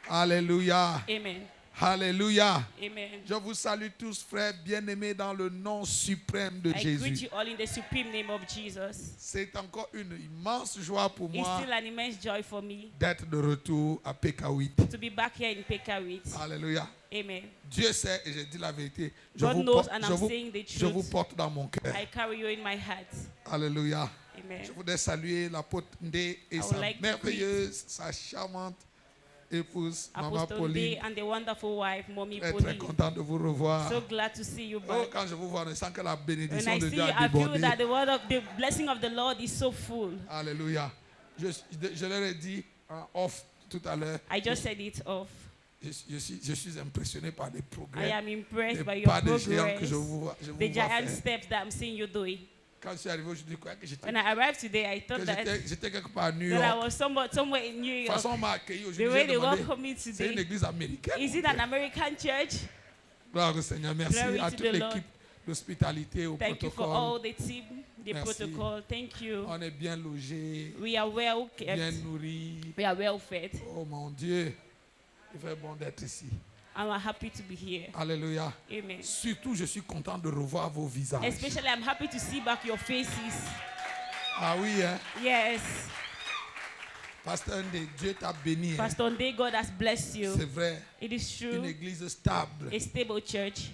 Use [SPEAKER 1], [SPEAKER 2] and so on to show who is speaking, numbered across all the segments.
[SPEAKER 1] Alléluia.
[SPEAKER 2] Amen.
[SPEAKER 1] Alléluia.
[SPEAKER 2] Amen.
[SPEAKER 1] Je vous salue tous, frères bien-aimés, dans le nom suprême de
[SPEAKER 2] I greet
[SPEAKER 1] Jésus.
[SPEAKER 2] you all in the supreme name of Jesus.
[SPEAKER 1] C'est encore une immense joie pour
[SPEAKER 2] It's
[SPEAKER 1] moi
[SPEAKER 2] still an immense joy for me
[SPEAKER 1] d'être de retour à PK8.
[SPEAKER 2] to be back here in Pekawit.
[SPEAKER 1] Alléluia.
[SPEAKER 2] Amen.
[SPEAKER 1] Dieu sait et je dis la vérité.
[SPEAKER 2] God knows and I'm saying the
[SPEAKER 1] je vous
[SPEAKER 2] truth.
[SPEAKER 1] porte dans mon cœur.
[SPEAKER 2] I carry you in my heart.
[SPEAKER 1] Alléluia.
[SPEAKER 2] Amen.
[SPEAKER 1] Je voudrais saluer l'apôtre Ndé et
[SPEAKER 2] would
[SPEAKER 1] sa
[SPEAKER 2] like to
[SPEAKER 1] merveilleuse, sa charmante épouse, Maman
[SPEAKER 2] Apostle Day
[SPEAKER 1] Pauline.
[SPEAKER 2] and the wonderful wife, Mommy
[SPEAKER 1] Très
[SPEAKER 2] Pauline.
[SPEAKER 1] content de vous revoir.
[SPEAKER 2] So glad to see you
[SPEAKER 1] Oh,
[SPEAKER 2] back.
[SPEAKER 1] quand je vous vois, je sens que la
[SPEAKER 2] When
[SPEAKER 1] bénédiction
[SPEAKER 2] I
[SPEAKER 1] de
[SPEAKER 2] see
[SPEAKER 1] Dieu
[SPEAKER 2] you,
[SPEAKER 1] a
[SPEAKER 2] I feel
[SPEAKER 1] débordé.
[SPEAKER 2] that the blessing of the Lord is so full.
[SPEAKER 1] Alléluia. Je leur ai dit en off tout à l'heure.
[SPEAKER 2] I just said it off.
[SPEAKER 1] Je suis impressionné par les
[SPEAKER 2] I
[SPEAKER 1] progrès.
[SPEAKER 2] am impressed by
[SPEAKER 1] Les
[SPEAKER 2] your
[SPEAKER 1] pas de géants que
[SPEAKER 2] progress,
[SPEAKER 1] je vous vois
[SPEAKER 2] the giant
[SPEAKER 1] faire.
[SPEAKER 2] steps that I'm seeing you doing.
[SPEAKER 1] Quand je suis arrivé aujourd'hui, je croyais que j'étais
[SPEAKER 2] When I arrived today, I thought that
[SPEAKER 1] quelque part à New
[SPEAKER 2] I
[SPEAKER 1] York.
[SPEAKER 2] was somewhere in New
[SPEAKER 1] De toute
[SPEAKER 2] York.
[SPEAKER 1] façon, on m'a accueilli
[SPEAKER 2] The
[SPEAKER 1] aujourd'hui.
[SPEAKER 2] way
[SPEAKER 1] J'ai
[SPEAKER 2] they
[SPEAKER 1] demandé,
[SPEAKER 2] welcome me
[SPEAKER 1] c'est une
[SPEAKER 2] today.
[SPEAKER 1] église américaine.
[SPEAKER 2] Is it an American church?
[SPEAKER 1] Gloire au Seigneur. Merci
[SPEAKER 2] Glory
[SPEAKER 1] à
[SPEAKER 2] to
[SPEAKER 1] toute
[SPEAKER 2] the Lord.
[SPEAKER 1] l'équipe d'hospitalité, au
[SPEAKER 2] Thank you for
[SPEAKER 1] protocole.
[SPEAKER 2] all the team, the
[SPEAKER 1] Merci.
[SPEAKER 2] protocol. Thank you.
[SPEAKER 1] On est bien logés,
[SPEAKER 2] We are well
[SPEAKER 1] bien
[SPEAKER 2] kept.
[SPEAKER 1] nourris.
[SPEAKER 2] We are well fed.
[SPEAKER 1] Oh mon Dieu, il fait bon d'être ici.
[SPEAKER 2] And we're happy to be here.
[SPEAKER 1] Alléluia.
[SPEAKER 2] Amen.
[SPEAKER 1] Surtout, je suis content de revoir vos visages.
[SPEAKER 2] Especially, I'm happy to see back your faces.
[SPEAKER 1] Ah oui, hein?
[SPEAKER 2] Yes.
[SPEAKER 1] Pasteur Ndé, Dieu t'a béni. Hein?
[SPEAKER 2] Pastor Day, God has blessed you.
[SPEAKER 1] C'est vrai.
[SPEAKER 2] It is
[SPEAKER 1] Une
[SPEAKER 2] true.
[SPEAKER 1] église stable.
[SPEAKER 2] A stable church.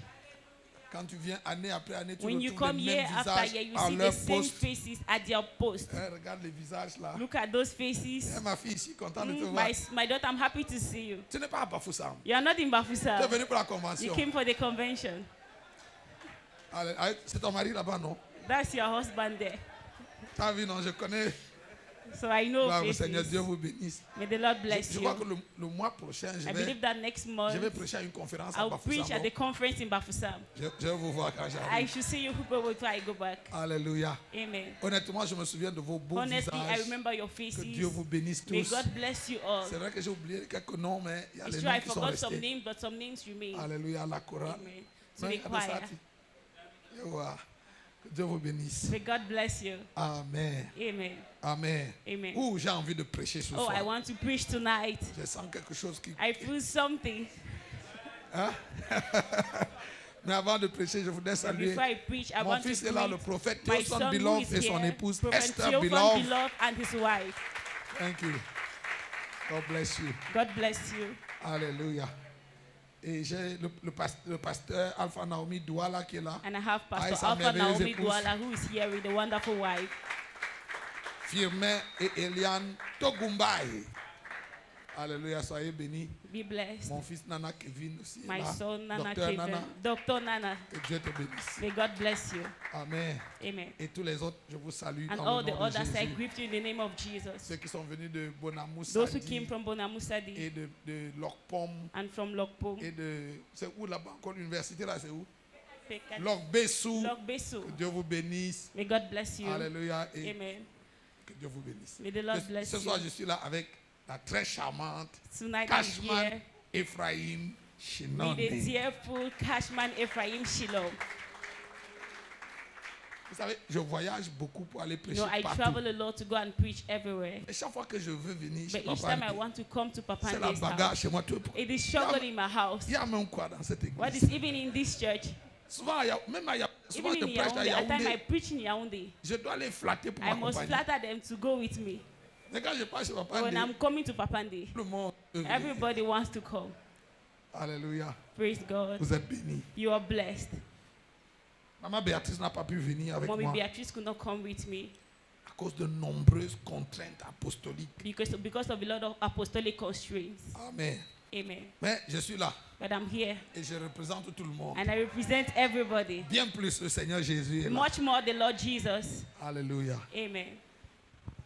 [SPEAKER 1] Quand tu viens année après année, tu
[SPEAKER 2] When you
[SPEAKER 1] retrouves
[SPEAKER 2] come
[SPEAKER 1] les
[SPEAKER 2] year
[SPEAKER 1] mêmes
[SPEAKER 2] after
[SPEAKER 1] visages
[SPEAKER 2] year, you
[SPEAKER 1] à
[SPEAKER 2] see the
[SPEAKER 1] leur
[SPEAKER 2] same
[SPEAKER 1] poste.
[SPEAKER 2] faces at their post.
[SPEAKER 1] Hein, regarde les visages là.
[SPEAKER 2] Look at those faces.
[SPEAKER 1] Hein, ma fille, je suis content de te voir.
[SPEAKER 2] My daughter, I'm happy to see you.
[SPEAKER 1] Tu n'es pas à Bafoussam.
[SPEAKER 2] You are not in
[SPEAKER 1] Tu es
[SPEAKER 2] Bafusa.
[SPEAKER 1] venu pour la
[SPEAKER 2] You
[SPEAKER 1] convention.
[SPEAKER 2] came for the convention.
[SPEAKER 1] Allez, c'est ton mari là-bas, non?
[SPEAKER 2] That's your husband there.
[SPEAKER 1] Tu as vu, non? Je connais.
[SPEAKER 2] So I know
[SPEAKER 1] Gloire au Seigneur,
[SPEAKER 2] faces.
[SPEAKER 1] Dieu vous bénisse.
[SPEAKER 2] May the Lord bless
[SPEAKER 1] Je crois que
[SPEAKER 2] you.
[SPEAKER 1] le mois prochain,
[SPEAKER 2] I believe that next month
[SPEAKER 1] je vais prêcher à une conférence à
[SPEAKER 2] I'll preach at
[SPEAKER 1] Bafoussam.
[SPEAKER 2] the conference in Bafusam.
[SPEAKER 1] Je vais vous voir quand
[SPEAKER 2] I
[SPEAKER 1] j'arrive.
[SPEAKER 2] should see you people before I go back.
[SPEAKER 1] Alléluia.
[SPEAKER 2] Amen.
[SPEAKER 1] Honnêtement, je me souviens de vos beaux
[SPEAKER 2] Honestly, I
[SPEAKER 1] visages.
[SPEAKER 2] remember your
[SPEAKER 1] Que
[SPEAKER 2] faces.
[SPEAKER 1] Dieu vous bénisse
[SPEAKER 2] May
[SPEAKER 1] tous.
[SPEAKER 2] God bless you all.
[SPEAKER 1] C'est vrai que j'ai oublié quelques noms, mais il y a
[SPEAKER 2] It's
[SPEAKER 1] les
[SPEAKER 2] true, I
[SPEAKER 1] noms qui sont
[SPEAKER 2] forgot some
[SPEAKER 1] restés.
[SPEAKER 2] names, but some names remain.
[SPEAKER 1] Alléluia, la chorale.
[SPEAKER 2] Amen. To
[SPEAKER 1] Ouais,
[SPEAKER 2] the choir.
[SPEAKER 1] Abessati. Yehowa. Que Dieu vous bénisse.
[SPEAKER 2] May God bless you.
[SPEAKER 1] Amen.
[SPEAKER 2] Amen.
[SPEAKER 1] Amen.
[SPEAKER 2] Amen.
[SPEAKER 1] Ouh, j'ai envie de prêcher ce
[SPEAKER 2] Oh, I
[SPEAKER 1] soir.
[SPEAKER 2] want to preach tonight.
[SPEAKER 1] Je sens quelque chose qui...
[SPEAKER 2] I feel something.
[SPEAKER 1] Mais avant de prêcher, je voudrais
[SPEAKER 2] But
[SPEAKER 1] saluer
[SPEAKER 2] before I preach, I
[SPEAKER 1] mon
[SPEAKER 2] want to
[SPEAKER 1] fils est là, le
[SPEAKER 2] greet
[SPEAKER 1] prophète
[SPEAKER 2] my
[SPEAKER 1] Théophane
[SPEAKER 2] son who
[SPEAKER 1] Beloved
[SPEAKER 2] is
[SPEAKER 1] et son
[SPEAKER 2] here,
[SPEAKER 1] épouse
[SPEAKER 2] Prophet
[SPEAKER 1] Esther
[SPEAKER 2] Theophane
[SPEAKER 1] Beloved.
[SPEAKER 2] Beloved and his wife.
[SPEAKER 1] Thank you. God bless you.
[SPEAKER 2] God bless you.
[SPEAKER 1] Alléluia. Et j'ai le pasteur Alpha Naomi Douala qui est là.
[SPEAKER 2] And I have
[SPEAKER 1] Ah,
[SPEAKER 2] Pastor
[SPEAKER 1] sa
[SPEAKER 2] Alpha
[SPEAKER 1] merveilleuse
[SPEAKER 2] Naomi
[SPEAKER 1] épouse.
[SPEAKER 2] Douala who is here with the wonderful wife.
[SPEAKER 1] Firmin et Eliane Togumbaye. Alléluia, soyez bénis.
[SPEAKER 2] Be blessed.
[SPEAKER 1] Mon fils Nana Kevin aussi est
[SPEAKER 2] My
[SPEAKER 1] là.
[SPEAKER 2] son Nana
[SPEAKER 1] Docteur
[SPEAKER 2] Kevin.
[SPEAKER 1] Nana,
[SPEAKER 2] Dr. Nana.
[SPEAKER 1] que Dieu te bénisse.
[SPEAKER 2] May God bless you.
[SPEAKER 1] Amen.
[SPEAKER 2] Amen.
[SPEAKER 1] Et tous les autres, je vous salue
[SPEAKER 2] And
[SPEAKER 1] dans
[SPEAKER 2] all
[SPEAKER 1] le
[SPEAKER 2] the
[SPEAKER 1] nom de
[SPEAKER 2] others, I
[SPEAKER 1] Jésus.
[SPEAKER 2] greet you in the name of Jesus.
[SPEAKER 1] Ceux qui sont venus de Bonamou
[SPEAKER 2] Those who
[SPEAKER 1] Sadi
[SPEAKER 2] came from Bonamusadi
[SPEAKER 1] et de Lokpom
[SPEAKER 2] and from Lokpo.
[SPEAKER 1] et de... C'est où là-bas encore l'université là, c'est où?
[SPEAKER 2] Pekat-
[SPEAKER 1] Lokbessou.
[SPEAKER 2] Lokbesu.
[SPEAKER 1] Que Dieu vous bénisse.
[SPEAKER 2] May God bless you.
[SPEAKER 1] Alléluia. Et
[SPEAKER 2] Amen.
[SPEAKER 1] que Dieu vous bénisse.
[SPEAKER 2] May the Lord bless
[SPEAKER 1] Ce soir,
[SPEAKER 2] you.
[SPEAKER 1] je suis là avec la très charmante
[SPEAKER 2] Tonight I'm
[SPEAKER 1] Cashman
[SPEAKER 2] here
[SPEAKER 1] Ephraim
[SPEAKER 2] with
[SPEAKER 1] Shinonde.
[SPEAKER 2] the tearful Cashman Ephraim Shiloh.
[SPEAKER 1] Vous savez, je voyage beaucoup pour aller
[SPEAKER 2] You
[SPEAKER 1] prêcher
[SPEAKER 2] know, I
[SPEAKER 1] partout.
[SPEAKER 2] travel a lot to go and preach everywhere.
[SPEAKER 1] Et chaque fois que je veux venir chez
[SPEAKER 2] But each
[SPEAKER 1] Papa
[SPEAKER 2] time I
[SPEAKER 1] Ndé,
[SPEAKER 2] want to come to Papa
[SPEAKER 1] c'est la
[SPEAKER 2] Nde's
[SPEAKER 1] bagarre
[SPEAKER 2] house,
[SPEAKER 1] chez moi.
[SPEAKER 2] it is struggle in my house.
[SPEAKER 1] Il y a même quoi dans cette église?
[SPEAKER 2] What is even in this church?
[SPEAKER 1] Souvent, souvent
[SPEAKER 2] Even
[SPEAKER 1] je
[SPEAKER 2] in
[SPEAKER 1] prêche à
[SPEAKER 2] Yaoundé, at time I
[SPEAKER 1] Yaoundé.
[SPEAKER 2] preach in Yaoundé,
[SPEAKER 1] Je dois les flatter pour
[SPEAKER 2] I must
[SPEAKER 1] m'accompagner.
[SPEAKER 2] flatter them to go with me.
[SPEAKER 1] Mais quand je passe chez Papa
[SPEAKER 2] But when
[SPEAKER 1] Ndé,
[SPEAKER 2] I'm coming to Papa Nde,
[SPEAKER 1] tout le monde veut venir.
[SPEAKER 2] everybody wants to come.
[SPEAKER 1] Alléluia.
[SPEAKER 2] Praise God.
[SPEAKER 1] Vous êtes bénis.
[SPEAKER 2] You are blessed.
[SPEAKER 1] Maman Béatrice n'a pas pu venir avec
[SPEAKER 2] Mommy
[SPEAKER 1] moi
[SPEAKER 2] Beatrice could not come with me
[SPEAKER 1] à cause de nombreuses contraintes apostoliques.
[SPEAKER 2] because of a lot of apostolic constraints.
[SPEAKER 1] Amen.
[SPEAKER 2] Amen.
[SPEAKER 1] Mais je suis là
[SPEAKER 2] But I'm here
[SPEAKER 1] et je représente tout le monde.
[SPEAKER 2] and I represent everybody.
[SPEAKER 1] Bien plus, le Seigneur Jésus est là.
[SPEAKER 2] Much more the Lord Jesus.
[SPEAKER 1] Alléluia.
[SPEAKER 2] Amen.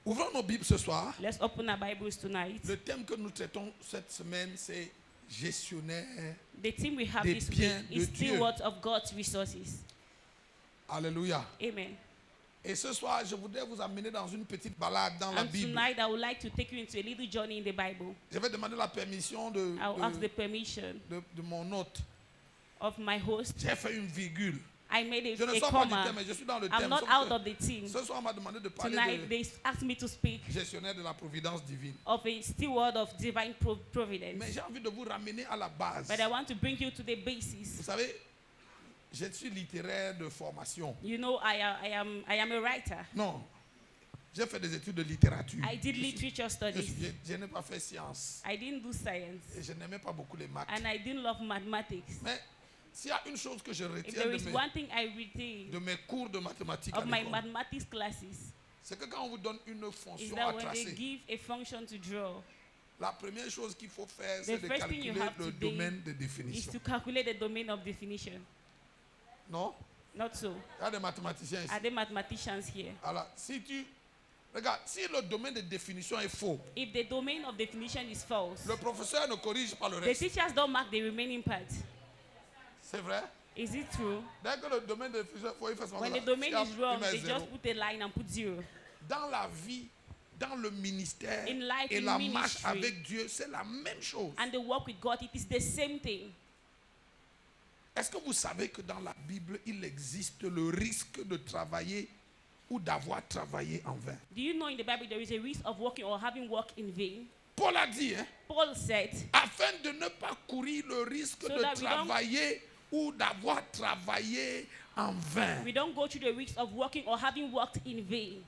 [SPEAKER 1] Ouvrons nos Bibles ce soir.
[SPEAKER 2] Let's open our Bibles tonight.
[SPEAKER 1] Le thème que nous traitons cette semaine, c'est gestionnaire.
[SPEAKER 2] The theme we have
[SPEAKER 1] Des
[SPEAKER 2] this week
[SPEAKER 1] biens de
[SPEAKER 2] is
[SPEAKER 1] Dieu.
[SPEAKER 2] steward of God's resources.
[SPEAKER 1] Alléluia.
[SPEAKER 2] Amen.
[SPEAKER 1] Et ce soir, je voudrais vous amener dans une petite balade dans la
[SPEAKER 2] And
[SPEAKER 1] Bible.
[SPEAKER 2] tonight I would like to take you into a little journey in the Bible.
[SPEAKER 1] Je vais demander la permission
[SPEAKER 2] I'll ask the permission
[SPEAKER 1] de mon hôte.
[SPEAKER 2] of my host.
[SPEAKER 1] J'ai fait une virgule
[SPEAKER 2] I made
[SPEAKER 1] Je ne
[SPEAKER 2] a
[SPEAKER 1] sors pas du
[SPEAKER 2] comma.
[SPEAKER 1] thème, mais je suis dans le
[SPEAKER 2] I'm
[SPEAKER 1] thème.
[SPEAKER 2] not
[SPEAKER 1] Sauf
[SPEAKER 2] out
[SPEAKER 1] que
[SPEAKER 2] of the team.
[SPEAKER 1] ce soir, on m'a demandé de parler
[SPEAKER 2] Tonight,
[SPEAKER 1] de
[SPEAKER 2] they asked me to speak
[SPEAKER 1] gestionnaire de la providence divine.
[SPEAKER 2] of a steward of divine
[SPEAKER 1] Mais
[SPEAKER 2] providence.
[SPEAKER 1] j'ai envie de vous ramener à la base.
[SPEAKER 2] But I want to bring you to the
[SPEAKER 1] Vous
[SPEAKER 2] basis.
[SPEAKER 1] savez, je suis littéraire de formation.
[SPEAKER 2] You know, I am a writer.
[SPEAKER 1] Non, j'ai fait des études de littérature.
[SPEAKER 2] I did literature studies.
[SPEAKER 1] Je n'ai pas fait science.
[SPEAKER 2] I didn't do science.
[SPEAKER 1] Et je n'aimais pas beaucoup les maths.
[SPEAKER 2] And I didn't love mathematics.
[SPEAKER 1] Mais s'il y a une chose que je
[SPEAKER 2] If
[SPEAKER 1] retiens
[SPEAKER 2] there is one thing I retain
[SPEAKER 1] de mes cours de mathématiques à
[SPEAKER 2] of my
[SPEAKER 1] l'école,
[SPEAKER 2] mathematics classes
[SPEAKER 1] c'est que quand on vous donne une
[SPEAKER 2] is
[SPEAKER 1] fonction
[SPEAKER 2] that
[SPEAKER 1] à
[SPEAKER 2] when they
[SPEAKER 1] tracer,
[SPEAKER 2] give a function to draw,
[SPEAKER 1] la première chose qu'il faut faire, c'est de
[SPEAKER 2] first thing you
[SPEAKER 1] calculer
[SPEAKER 2] have
[SPEAKER 1] le
[SPEAKER 2] to do
[SPEAKER 1] domaine de
[SPEAKER 2] is
[SPEAKER 1] définition.
[SPEAKER 2] to calculate the domain of definition.
[SPEAKER 1] Non?
[SPEAKER 2] Not so.
[SPEAKER 1] Il y a des mathématiciens ici.
[SPEAKER 2] Are there mathematicians here?
[SPEAKER 1] Alors, regarde, si le domaine de définition est faux,
[SPEAKER 2] If the domain of definition is false,
[SPEAKER 1] le professeur ne corrige pas le
[SPEAKER 2] the
[SPEAKER 1] reste.
[SPEAKER 2] teachers don't mark the remaining part.
[SPEAKER 1] C'est vrai?
[SPEAKER 2] Is it true?
[SPEAKER 1] Dès que le domaine de définition est faux, il fait son
[SPEAKER 2] When the
[SPEAKER 1] travail.
[SPEAKER 2] domain
[SPEAKER 1] Il
[SPEAKER 2] is
[SPEAKER 1] met
[SPEAKER 2] wrong, they
[SPEAKER 1] zéro.
[SPEAKER 2] just put a line and put zero.
[SPEAKER 1] Dans la vie, dans le ministère
[SPEAKER 2] In life,
[SPEAKER 1] et
[SPEAKER 2] in
[SPEAKER 1] la
[SPEAKER 2] ministry,
[SPEAKER 1] marche avec Dieu, c'est la même chose.
[SPEAKER 2] And the work with God, it is the same thing.
[SPEAKER 1] Est-ce que vous savez que dans la Bible, il existe le risque de travailler ou d'avoir travaillé en vain?
[SPEAKER 2] Do you know in the Bible there is a risk of working or having worked in vain?
[SPEAKER 1] Paul a dit, hein,
[SPEAKER 2] Paul said,
[SPEAKER 1] afin de ne pas courir le risque
[SPEAKER 2] So
[SPEAKER 1] de
[SPEAKER 2] that we don't-
[SPEAKER 1] travailler ou d'avoir travaillé en vain.
[SPEAKER 2] we don't go through the risk of working or having worked in vain.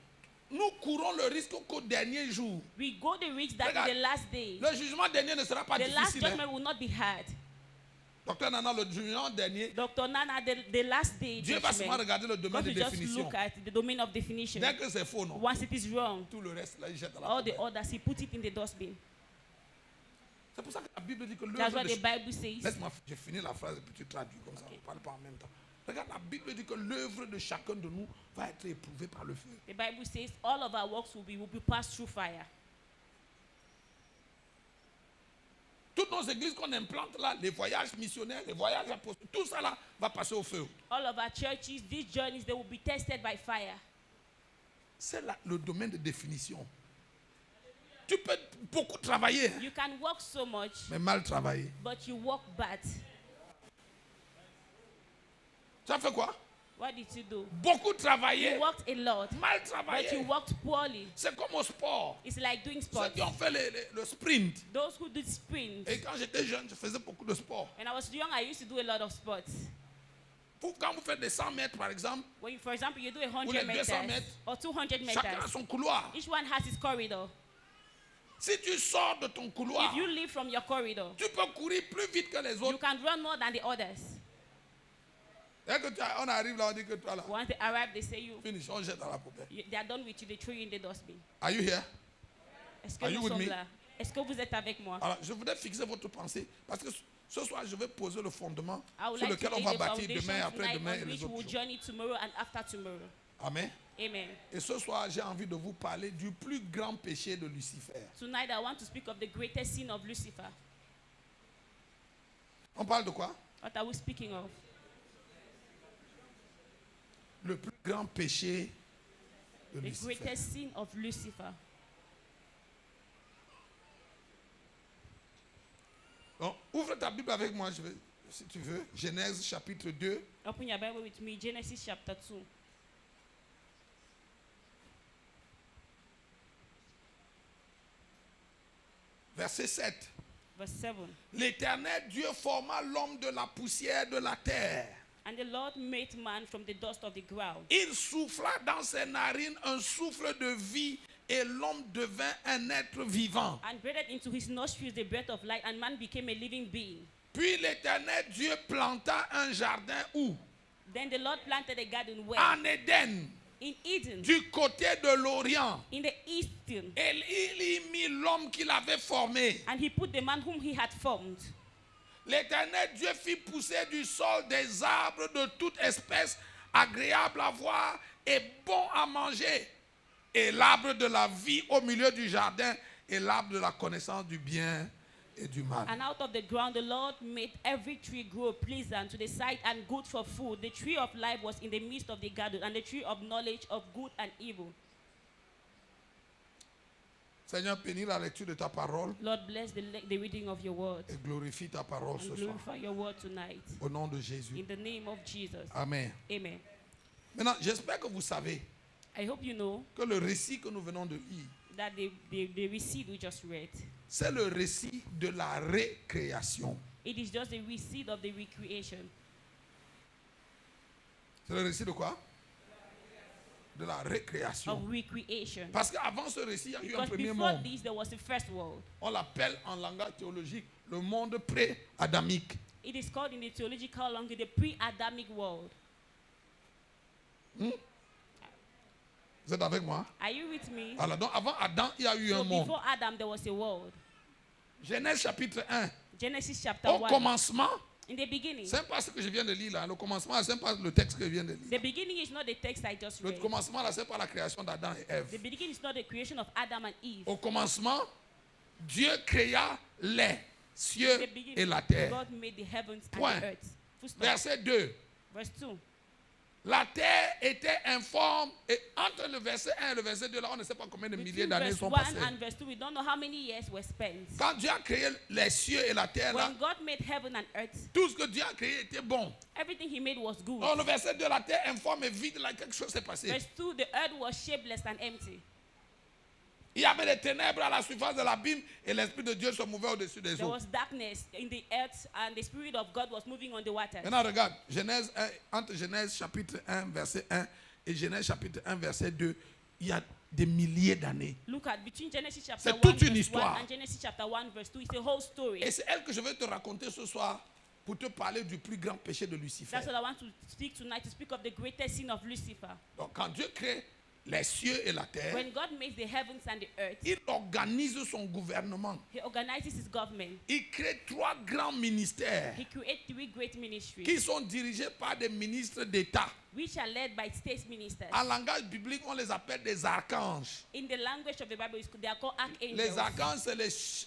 [SPEAKER 1] Nous courons le risque qu'au dernier jour,
[SPEAKER 2] We go the risk that
[SPEAKER 1] Regarde,
[SPEAKER 2] in the last day,
[SPEAKER 1] le jugement dernier ne sera pas
[SPEAKER 2] the last
[SPEAKER 1] difficile. hein.
[SPEAKER 2] judgment will not be hard.
[SPEAKER 1] Docteur Nana, le jugement dernier,
[SPEAKER 2] Dr. Nana, the last day
[SPEAKER 1] Dieu va seulement
[SPEAKER 2] judgment,
[SPEAKER 1] regarder le domaine
[SPEAKER 2] God
[SPEAKER 1] de
[SPEAKER 2] will just
[SPEAKER 1] définition.
[SPEAKER 2] look at the domain of definition.
[SPEAKER 1] Dès que c'est faux, non.
[SPEAKER 2] Once it is wrong,
[SPEAKER 1] Tout le reste, là, il jette à la
[SPEAKER 2] all the
[SPEAKER 1] poubelle.
[SPEAKER 2] others, he put it in the dustbin.
[SPEAKER 1] C'est pour ça que la Bible dit que
[SPEAKER 2] That's
[SPEAKER 1] l'œuvre
[SPEAKER 2] what
[SPEAKER 1] de...
[SPEAKER 2] the Bible says.
[SPEAKER 1] Laisse-moi, j'ai fini la phrase et puis tu traduis comme ça, on ne parle pas en même temps. Regarde, la Bible dit que l'œuvre de chacun de nous va être éprouvée par le feu.
[SPEAKER 2] The Bible says all of our works will be passed through fire.
[SPEAKER 1] Toutes nos églises qu'on implante là, les voyages missionnaires, les voyages apostoliques, tout ça là va passer au feu.
[SPEAKER 2] All of our churches, these journeys, they will be tested by fire.
[SPEAKER 1] C'est le domaine de définition. Tu peux beaucoup travailler, hein,
[SPEAKER 2] You can work so much,
[SPEAKER 1] mais mal travailler.
[SPEAKER 2] but you work bad.
[SPEAKER 1] Tu as fait quoi?
[SPEAKER 2] What did you do?
[SPEAKER 1] Beaucoup travailler,
[SPEAKER 2] You worked a lot,
[SPEAKER 1] mal
[SPEAKER 2] but you
[SPEAKER 1] travailler.
[SPEAKER 2] worked poorly.
[SPEAKER 1] C'est comme au sport.
[SPEAKER 2] It's like doing
[SPEAKER 1] Ceux
[SPEAKER 2] sports.
[SPEAKER 1] qui ont fait le sprint.
[SPEAKER 2] Those who did sprint.
[SPEAKER 1] Et quand j'étais jeune, je faisais beaucoup de sport.
[SPEAKER 2] When I was young, I used to do a lot of sports.
[SPEAKER 1] Quand vous faites des 100 mètres, par exemple,
[SPEAKER 2] When, for example, you do 100
[SPEAKER 1] Ou les 200
[SPEAKER 2] meters
[SPEAKER 1] mètres.
[SPEAKER 2] or 200
[SPEAKER 1] chacun a
[SPEAKER 2] meters,
[SPEAKER 1] son couloir.
[SPEAKER 2] each one has its corridor.
[SPEAKER 1] Si tu sors de ton couloir,
[SPEAKER 2] If you leave from your corridor,
[SPEAKER 1] tu peux courir plus vite que les
[SPEAKER 2] you
[SPEAKER 1] autres.
[SPEAKER 2] can run more than the others.
[SPEAKER 1] Dès que on arrive là, on dit que toi là,
[SPEAKER 2] Once they arrive, they say
[SPEAKER 1] finish, on jette à la poubelle.
[SPEAKER 2] they are done with you, they throw you in the dustbin.
[SPEAKER 1] Are you here?
[SPEAKER 2] Est-ce que
[SPEAKER 1] Are you
[SPEAKER 2] nous
[SPEAKER 1] with
[SPEAKER 2] sommes
[SPEAKER 1] me?
[SPEAKER 2] là? Est-ce que vous êtes avec moi?
[SPEAKER 1] Alors, je voudrais fixer votre pensée parce que ce soir, je vais poser le fondement
[SPEAKER 2] I would
[SPEAKER 1] sur
[SPEAKER 2] like
[SPEAKER 1] lequel
[SPEAKER 2] to
[SPEAKER 1] on
[SPEAKER 2] lay
[SPEAKER 1] va
[SPEAKER 2] the
[SPEAKER 1] bâtir
[SPEAKER 2] foundation
[SPEAKER 1] demain,
[SPEAKER 2] tonight
[SPEAKER 1] après-demain et
[SPEAKER 2] on
[SPEAKER 1] les
[SPEAKER 2] which we
[SPEAKER 1] autres
[SPEAKER 2] will
[SPEAKER 1] jours.
[SPEAKER 2] journey tomorrow and after tomorrow.
[SPEAKER 1] Amen.
[SPEAKER 2] Amen.
[SPEAKER 1] Et ce soir, j'ai envie de vous parler du plus grand péché de Lucifer.
[SPEAKER 2] Tonight I want to speak of the greatest sin of Lucifer.
[SPEAKER 1] On parle de quoi?
[SPEAKER 2] What are we speaking of?
[SPEAKER 1] Le plus grand péché de
[SPEAKER 2] The
[SPEAKER 1] Lucifer.
[SPEAKER 2] greatest sin of Lucifer.
[SPEAKER 1] Donc, ouvre ta Bible avec moi, si tu veux. Genèse chapitre 2.
[SPEAKER 2] Open your Bible with me, Genesis chapter 2.
[SPEAKER 1] Verset 7.
[SPEAKER 2] Verse 7.
[SPEAKER 1] L'Éternel Dieu forma l'homme de la poussière de la terre.
[SPEAKER 2] And the Lord made man from the dust of the ground.
[SPEAKER 1] Il souffla dans ses narines un souffle de vie et l'homme devint un être vivant.
[SPEAKER 2] And breathed into his nostrils the breath of life, and man became a living being.
[SPEAKER 1] Puis l'Éternel Dieu planta un jardin où?
[SPEAKER 2] Then the Lord planted a garden where?
[SPEAKER 1] En Éden,
[SPEAKER 2] In Eden,
[SPEAKER 1] du côté de l'Orient.
[SPEAKER 2] in the eastern.
[SPEAKER 1] Et il y mit l'homme qu'il avait formé.
[SPEAKER 2] And he put the man whom he had formed.
[SPEAKER 1] L'Éternel Dieu fit pousser du sol des arbres de toute espèce, agréables à voir et bons à manger. Et l'arbre de la vie au milieu du jardin et l'arbre de la connaissance du bien et du mal.
[SPEAKER 2] And out of the ground the Lord made every tree grow pleasant to the sight and good for food. The tree of life was in the midst of the garden, and the tree of knowledge of good and evil.
[SPEAKER 1] Seigneur, bénis la lecture de ta parole
[SPEAKER 2] Lord, bless the reading of your word
[SPEAKER 1] et glorifie ta parole
[SPEAKER 2] and
[SPEAKER 1] ce soir.
[SPEAKER 2] glorify your word tonight.
[SPEAKER 1] Au nom de Jésus.
[SPEAKER 2] In the name of Jesus.
[SPEAKER 1] Amen.
[SPEAKER 2] Amen.
[SPEAKER 1] Maintenant, j'espère que vous savez
[SPEAKER 2] I hope you know
[SPEAKER 1] que le récit que nous venons de lire,
[SPEAKER 2] that the receipt we just read,
[SPEAKER 1] c'est le récit de la récréation.
[SPEAKER 2] it is just the receipt of the recreation.
[SPEAKER 1] C'est le récit de quoi? De la récréation.
[SPEAKER 2] Of recreation.
[SPEAKER 1] Parce qu'avant ce récit, il y a eu un
[SPEAKER 2] Because
[SPEAKER 1] premier
[SPEAKER 2] before
[SPEAKER 1] monde.
[SPEAKER 2] this, there was the first world.
[SPEAKER 1] On l'appelle en langage théologique le monde pré-adamique.
[SPEAKER 2] It is called in the theological language the pre-Adamic world.
[SPEAKER 1] Vous êtes avec moi?
[SPEAKER 2] Are you with me?
[SPEAKER 1] Alors, donc, avant Adam, il y a eu
[SPEAKER 2] So
[SPEAKER 1] un monde.
[SPEAKER 2] before Adam, there was a world.
[SPEAKER 1] Genèse chapitre 1.
[SPEAKER 2] Genesis chapter
[SPEAKER 1] Au
[SPEAKER 2] 1.
[SPEAKER 1] commencement,
[SPEAKER 2] In the beginning.
[SPEAKER 1] c'est pas ce que je viens de lire là. Le commencement, c'est pas le texte que je viens de lire.
[SPEAKER 2] The beginning is not the text I just
[SPEAKER 1] Le
[SPEAKER 2] read.
[SPEAKER 1] commencement là, c'est pas la création d'Adam et Ève.
[SPEAKER 2] The beginning is not the creation of Adam and Eve.
[SPEAKER 1] Au commencement, Dieu créa les
[SPEAKER 2] In
[SPEAKER 1] cieux
[SPEAKER 2] the
[SPEAKER 1] et
[SPEAKER 2] beginning,
[SPEAKER 1] la terre.
[SPEAKER 2] God made the heavens and
[SPEAKER 1] Point.
[SPEAKER 2] the earth. Full stop.
[SPEAKER 1] Verset 2.
[SPEAKER 2] Verse 2.
[SPEAKER 1] La terre était informe et entre le verset 1 et le verset 2 là, on ne sait pas combien de milliers
[SPEAKER 2] Between
[SPEAKER 1] d'années
[SPEAKER 2] verse
[SPEAKER 1] sont
[SPEAKER 2] 1
[SPEAKER 1] passées.
[SPEAKER 2] and verse 2, we don't know how many years were spent.
[SPEAKER 1] Quand Dieu a créé les cieux et la terre là,
[SPEAKER 2] When God made heaven and earth,
[SPEAKER 1] tout ce que Dieu a créé était bon.
[SPEAKER 2] everything he made was good.
[SPEAKER 1] Dans le verset 2, la terre informe et vide, là, quelque chose s'est passé.
[SPEAKER 2] Verse 2, the earth was shapeless and empty.
[SPEAKER 1] Il y avait des ténèbres à la surface de l'abîme et l'Esprit de Dieu se mouvait au-dessus des
[SPEAKER 2] There
[SPEAKER 1] eaux.
[SPEAKER 2] was darkness in the earth and the Spirit of God was moving on the waters.
[SPEAKER 1] Maintenant, regarde, Genèse 1, entre Genèse chapitre 1, verset 1 et Genèse chapitre 1, verset 2, il y a des milliers d'années.
[SPEAKER 2] Look at between Genesis chapter
[SPEAKER 1] C'est
[SPEAKER 2] 1
[SPEAKER 1] toute une
[SPEAKER 2] verse
[SPEAKER 1] histoire.
[SPEAKER 2] 1 and Genesis chapter 1 verse 2. It's a whole story.
[SPEAKER 1] Et c'est elle que je vais te raconter ce soir pour te parler du plus grand péché de Lucifer.
[SPEAKER 2] That's what I want to speak tonight, to speak of the greatest sin of Lucifer.
[SPEAKER 1] Donc, quand Dieu crée les cieux et la terre,
[SPEAKER 2] When God makes the heavens and the earth,
[SPEAKER 1] il organise son gouvernement.
[SPEAKER 2] he organizes his government.
[SPEAKER 1] Il crée 3 grands ministères
[SPEAKER 2] He creates 3 great ministries,
[SPEAKER 1] qui sont dirigés par des ministres d'État.
[SPEAKER 2] which are led by state ministers.
[SPEAKER 1] En langage biblique, on les appelle des archanges.
[SPEAKER 2] In the language of the Bible, they are called archangels.
[SPEAKER 1] Les archanges, c'est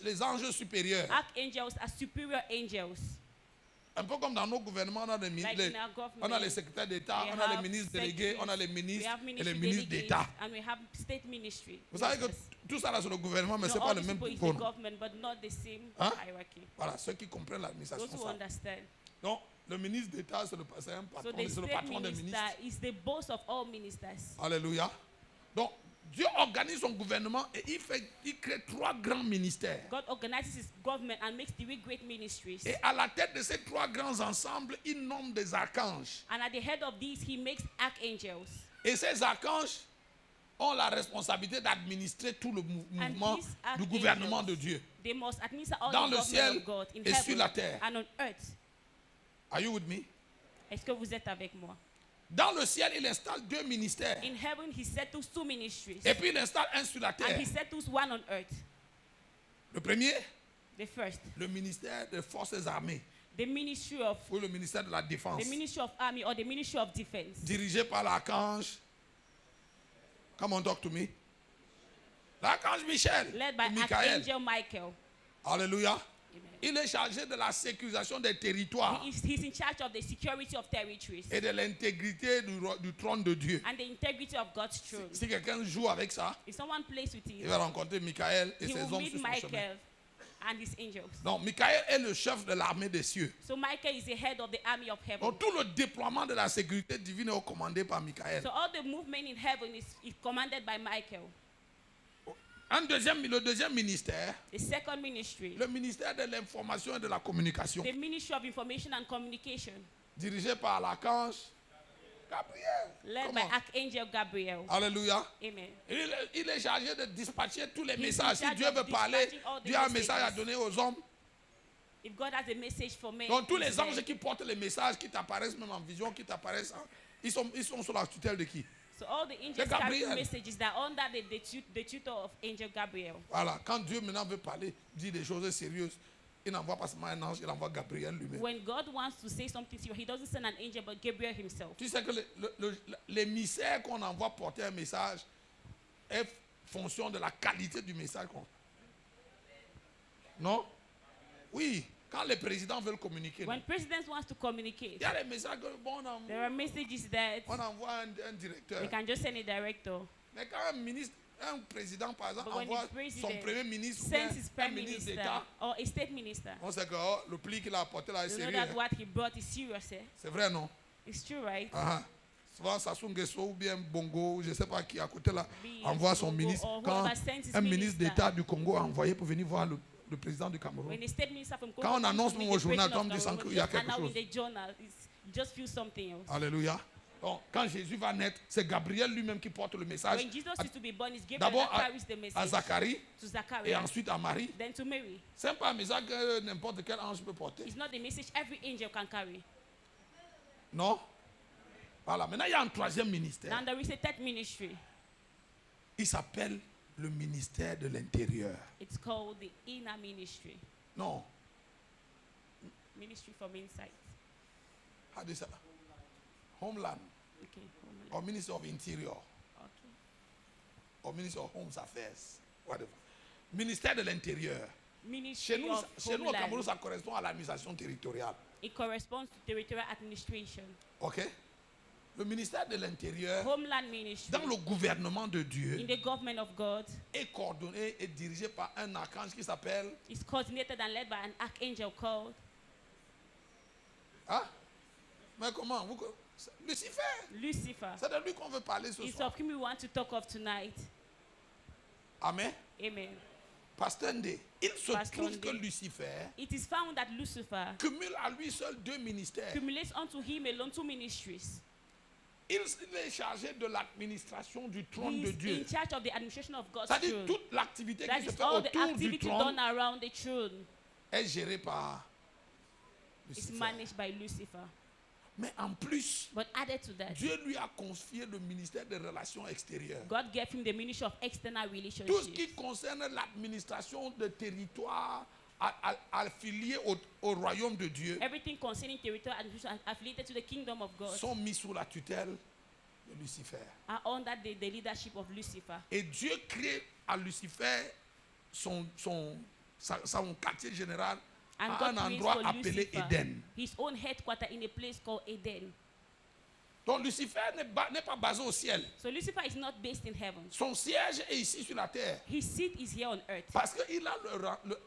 [SPEAKER 1] les anges supérieurs.
[SPEAKER 2] Archangels are superior angels.
[SPEAKER 1] Un peu comme dans nos gouvernements, on a,
[SPEAKER 2] Like in our government,
[SPEAKER 1] on a les secrétaires d'État,
[SPEAKER 2] we
[SPEAKER 1] on a les
[SPEAKER 2] have
[SPEAKER 1] ministres délégués, on a les
[SPEAKER 2] we
[SPEAKER 1] ministres
[SPEAKER 2] have
[SPEAKER 1] et les
[SPEAKER 2] ministry
[SPEAKER 1] ministres
[SPEAKER 2] delegates,
[SPEAKER 1] d'État.
[SPEAKER 2] and we have state ministry.
[SPEAKER 1] Vous savez que
[SPEAKER 2] ministers.
[SPEAKER 1] tout ça là c'est le gouvernement, mais
[SPEAKER 2] You
[SPEAKER 1] ce
[SPEAKER 2] know,
[SPEAKER 1] n'est pas
[SPEAKER 2] all
[SPEAKER 1] le
[SPEAKER 2] these
[SPEAKER 1] même
[SPEAKER 2] people is the
[SPEAKER 1] trône.
[SPEAKER 2] government, but not the same
[SPEAKER 1] Hein?
[SPEAKER 2] hierarchy.
[SPEAKER 1] Voilà, ceux qui comprennent l'administration.
[SPEAKER 2] Those who
[SPEAKER 1] savent.
[SPEAKER 2] understand.
[SPEAKER 1] Donc, le ministre d'État, c'est un
[SPEAKER 2] So
[SPEAKER 1] patron,
[SPEAKER 2] the
[SPEAKER 1] c'est le
[SPEAKER 2] state
[SPEAKER 1] patron des
[SPEAKER 2] minister
[SPEAKER 1] ministres.
[SPEAKER 2] is the boss of all ministers.
[SPEAKER 1] Alléluia. Donc, Dieu organise son gouvernement et il crée 3 grands ministères.
[SPEAKER 2] God organizes his government and makes 3 great ministries.
[SPEAKER 1] Et à la tête de ces 3 grands ensembles, il nomme des archanges.
[SPEAKER 2] And at the head of these, he makes archangels.
[SPEAKER 1] Et ces archanges ont la responsabilité d'administrer tout le
[SPEAKER 2] And
[SPEAKER 1] mouvement
[SPEAKER 2] these
[SPEAKER 1] du gouvernement de
[SPEAKER 2] archangels,
[SPEAKER 1] Dieu.
[SPEAKER 2] they must administer all
[SPEAKER 1] Dans
[SPEAKER 2] the
[SPEAKER 1] le
[SPEAKER 2] government
[SPEAKER 1] ciel
[SPEAKER 2] of God in
[SPEAKER 1] et sur
[SPEAKER 2] heaven
[SPEAKER 1] la terre.
[SPEAKER 2] and on earth.
[SPEAKER 1] Are you with me?
[SPEAKER 2] Est-ce que vous êtes avec moi?
[SPEAKER 1] Dans le ciel, il installe 2 ministères.
[SPEAKER 2] In heaven, he settles 2 ministries.
[SPEAKER 1] Et puis il installe un sur la
[SPEAKER 2] And
[SPEAKER 1] terre.
[SPEAKER 2] he settles 1 on earth.
[SPEAKER 1] Le premier,
[SPEAKER 2] The first,
[SPEAKER 1] le ministère des forces armées,
[SPEAKER 2] the ministry of
[SPEAKER 1] ou le ministère de la défense,
[SPEAKER 2] the ministry of army or the ministry of defense,
[SPEAKER 1] dirigé par l'archange. Come on, talk to me. L'archange Michel,
[SPEAKER 2] led by
[SPEAKER 1] Michael.
[SPEAKER 2] Archangel Michael.
[SPEAKER 1] Alléluia.
[SPEAKER 2] Amen.
[SPEAKER 1] Il est chargé de la sécurisation des territoires
[SPEAKER 2] He's in charge of the security of territories
[SPEAKER 1] et de l'intégrité du trône de Dieu.
[SPEAKER 2] and the integrity of God's throne.
[SPEAKER 1] Si quelqu'un joue avec ça,
[SPEAKER 2] If someone plays with
[SPEAKER 1] il
[SPEAKER 2] it,
[SPEAKER 1] va rencontrer Michael et
[SPEAKER 2] he
[SPEAKER 1] ses
[SPEAKER 2] will
[SPEAKER 1] hommes
[SPEAKER 2] meet
[SPEAKER 1] sur son chemin.
[SPEAKER 2] Michael and his angels.
[SPEAKER 1] Donc, Michael est le chef de l'armée des cieux.
[SPEAKER 2] So Michael is the head of the army of heaven.
[SPEAKER 1] Donc, tout le déploiement de la sécurité divine est commandé par Michael.
[SPEAKER 2] So all the movement in heaven is commanded by Michael.
[SPEAKER 1] Le deuxième ministère,
[SPEAKER 2] The second ministry,
[SPEAKER 1] le ministère de l'information et de la communication,
[SPEAKER 2] the ministry of information and communication,
[SPEAKER 1] dirigé par l'archange Gabriel.
[SPEAKER 2] led
[SPEAKER 1] Come
[SPEAKER 2] by
[SPEAKER 1] on.
[SPEAKER 2] Archangel Gabriel.
[SPEAKER 1] Alléluia.
[SPEAKER 2] Amen.
[SPEAKER 1] Il est chargé de dispatcher tous les
[SPEAKER 2] He's in
[SPEAKER 1] messages. Si
[SPEAKER 2] charge
[SPEAKER 1] Dieu
[SPEAKER 2] of
[SPEAKER 1] veut parler,
[SPEAKER 2] dispatching all the
[SPEAKER 1] Dieu a un message à
[SPEAKER 2] messages.
[SPEAKER 1] donner aux hommes.
[SPEAKER 2] If God has a message for men,
[SPEAKER 1] Donc tous les
[SPEAKER 2] he's there.
[SPEAKER 1] anges qui portent les messages, qui t'apparaissent même en vision, qui t'apparaissent, ils sont sous la tutelle de qui?
[SPEAKER 2] So all the angels
[SPEAKER 1] C'est Gabriel.
[SPEAKER 2] carrying messages that are under the tutor of Angel Gabriel.
[SPEAKER 1] Voilà, quand Dieu maintenant veut parler, dire des choses sérieuses, il n'envoie pas seulement un ange, il envoie Gabriel lui-même.
[SPEAKER 2] When God wants to say something to you, he doesn't send an angel, but Gabriel himself.
[SPEAKER 1] Tu sais que l'émissaire qu'on envoie porter un message est fonction de la qualité du message qu'on... Non? Oui, quand les présidents veulent communiquer,
[SPEAKER 2] When
[SPEAKER 1] non?
[SPEAKER 2] presidents wants to communicate,
[SPEAKER 1] Il y a des messages que bon,
[SPEAKER 2] there are messages that
[SPEAKER 1] on envoie un directeur.
[SPEAKER 2] they can just send a director.
[SPEAKER 1] Mais quand un ministre, un président, par exemple,
[SPEAKER 2] But when
[SPEAKER 1] envoie
[SPEAKER 2] the president
[SPEAKER 1] son premier ministre ou bien
[SPEAKER 2] sends his
[SPEAKER 1] un
[SPEAKER 2] prime
[SPEAKER 1] ministre
[SPEAKER 2] minister
[SPEAKER 1] d'État,
[SPEAKER 2] or a state minister,
[SPEAKER 1] on sait que oh, le pli qu'il a apporté là est
[SPEAKER 2] you know
[SPEAKER 1] sérieux.
[SPEAKER 2] that
[SPEAKER 1] Hein.
[SPEAKER 2] what he brought is serious, eh?
[SPEAKER 1] C'est vrai, non?
[SPEAKER 2] It's true, right?
[SPEAKER 1] Ah, souvent, Sassou Nguesso ou bien Bongo, je ne sais pas qui à côté là,
[SPEAKER 2] Be
[SPEAKER 1] envoie
[SPEAKER 2] it
[SPEAKER 1] son
[SPEAKER 2] Bongo
[SPEAKER 1] ministre.
[SPEAKER 2] or
[SPEAKER 1] Quand
[SPEAKER 2] whoever sends his
[SPEAKER 1] un ministre
[SPEAKER 2] minister.
[SPEAKER 1] d'État du Congo a envoyé pour venir voir le président du Cameroun,
[SPEAKER 2] When the state minister from Congo
[SPEAKER 1] Quand on
[SPEAKER 2] comes
[SPEAKER 1] annonce
[SPEAKER 2] to meet
[SPEAKER 1] même au
[SPEAKER 2] the
[SPEAKER 1] journal,
[SPEAKER 2] president
[SPEAKER 1] comme
[SPEAKER 2] of
[SPEAKER 1] disant
[SPEAKER 2] Cameroon,
[SPEAKER 1] qu'il y a
[SPEAKER 2] just
[SPEAKER 1] quelque
[SPEAKER 2] announce
[SPEAKER 1] chose.
[SPEAKER 2] in the journal, you just feel something else.
[SPEAKER 1] Alléluia. Donc, quand Jésus va naître, c'est Gabriel lui-même qui porte le message.
[SPEAKER 2] When Jesus is to be born, it's Gabriel
[SPEAKER 1] D'abord
[SPEAKER 2] that carries the
[SPEAKER 1] à
[SPEAKER 2] message
[SPEAKER 1] Zacharie
[SPEAKER 2] to
[SPEAKER 1] et
[SPEAKER 2] Zachariah,
[SPEAKER 1] ensuite à Marie.
[SPEAKER 2] then to Mary.
[SPEAKER 1] C'est pas un message que n'importe quel ange peut porter.
[SPEAKER 2] It's not the message every angel can carry.
[SPEAKER 1] Non? Voilà. Maintenant, il y a un troisième ministère.
[SPEAKER 2] Now there is a third ministry.
[SPEAKER 1] Il s'appelle le ministère de l'Intérieur.
[SPEAKER 2] It's called the inner ministry.
[SPEAKER 1] Non.
[SPEAKER 2] Ministry from inside.
[SPEAKER 1] How do you say? Homeland.
[SPEAKER 2] Okay.
[SPEAKER 1] Or Minister of Interior.
[SPEAKER 2] Okay.
[SPEAKER 1] Or Minister of Home Affairs. Whatever. Ministère de l'Intérieur. Chez
[SPEAKER 2] Ministry
[SPEAKER 1] nous,
[SPEAKER 2] of
[SPEAKER 1] chez nous au Cameroun,
[SPEAKER 2] Homeland.
[SPEAKER 1] ça correspond à l'administration territoriale.
[SPEAKER 2] It corresponds to territorial administration.
[SPEAKER 1] OK? Le ministère de l'Intérieur,
[SPEAKER 2] Homeland ministry
[SPEAKER 1] dans le gouvernement de Dieu,
[SPEAKER 2] in the government of God
[SPEAKER 1] est coordonné et dirigé par un archange qui s'appelle...
[SPEAKER 2] is coordinated and led by an archangel called
[SPEAKER 1] Hein? Mais comment? Lucifer.
[SPEAKER 2] Lucifer.
[SPEAKER 1] C'est de lui qu'on veut parler ce
[SPEAKER 2] It's
[SPEAKER 1] soir.
[SPEAKER 2] of him we want to talk of tonight.
[SPEAKER 1] Amen.
[SPEAKER 2] Amen.
[SPEAKER 1] Pasteur Ndé, il se
[SPEAKER 2] Pasteur
[SPEAKER 1] trouve que
[SPEAKER 2] Ndé.
[SPEAKER 1] Lucifer
[SPEAKER 2] It is found that Lucifer
[SPEAKER 1] cumule à lui seul deux ministères.
[SPEAKER 2] cumulates unto him alone two ministries.
[SPEAKER 1] Il est chargé de l'administration du trône
[SPEAKER 2] He
[SPEAKER 1] de
[SPEAKER 2] is
[SPEAKER 1] Dieu.
[SPEAKER 2] in charge of the administration of God's
[SPEAKER 1] C'est-à-dire
[SPEAKER 2] throne.
[SPEAKER 1] toute l'activité
[SPEAKER 2] That
[SPEAKER 1] qui se
[SPEAKER 2] is
[SPEAKER 1] fait
[SPEAKER 2] all the
[SPEAKER 1] autour du
[SPEAKER 2] activity
[SPEAKER 1] trône
[SPEAKER 2] done around the throne.
[SPEAKER 1] est gérée par
[SPEAKER 2] It's
[SPEAKER 1] Lucifer.
[SPEAKER 2] managed by Lucifer.
[SPEAKER 1] Mais en plus,
[SPEAKER 2] But added to that,
[SPEAKER 1] Dieu lui a confié le ministère des relations extérieures.
[SPEAKER 2] God gave him the ministry of external
[SPEAKER 1] Tout ce
[SPEAKER 2] relationships.
[SPEAKER 1] qui concerne l'administration de territoires affiliés au royaume de Dieu
[SPEAKER 2] Everything concerning territorial administration affiliated to the kingdom of God
[SPEAKER 1] sont mis sous la tutelle de Lucifer.
[SPEAKER 2] are under the leadership of Lucifer.
[SPEAKER 1] Et Dieu crée à Lucifer son quartier général
[SPEAKER 2] And
[SPEAKER 1] à
[SPEAKER 2] God
[SPEAKER 1] un
[SPEAKER 2] creates
[SPEAKER 1] endroit
[SPEAKER 2] for
[SPEAKER 1] appelé
[SPEAKER 2] Lucifer
[SPEAKER 1] Éden.
[SPEAKER 2] his own headquarter in a place called Eden.
[SPEAKER 1] Donc Lucifer n'est pas basé au ciel.
[SPEAKER 2] So Lucifer is not based in heaven.
[SPEAKER 1] Son siège est ici sur la terre.
[SPEAKER 2] His seat is here on earth.
[SPEAKER 1] Parce qu'il a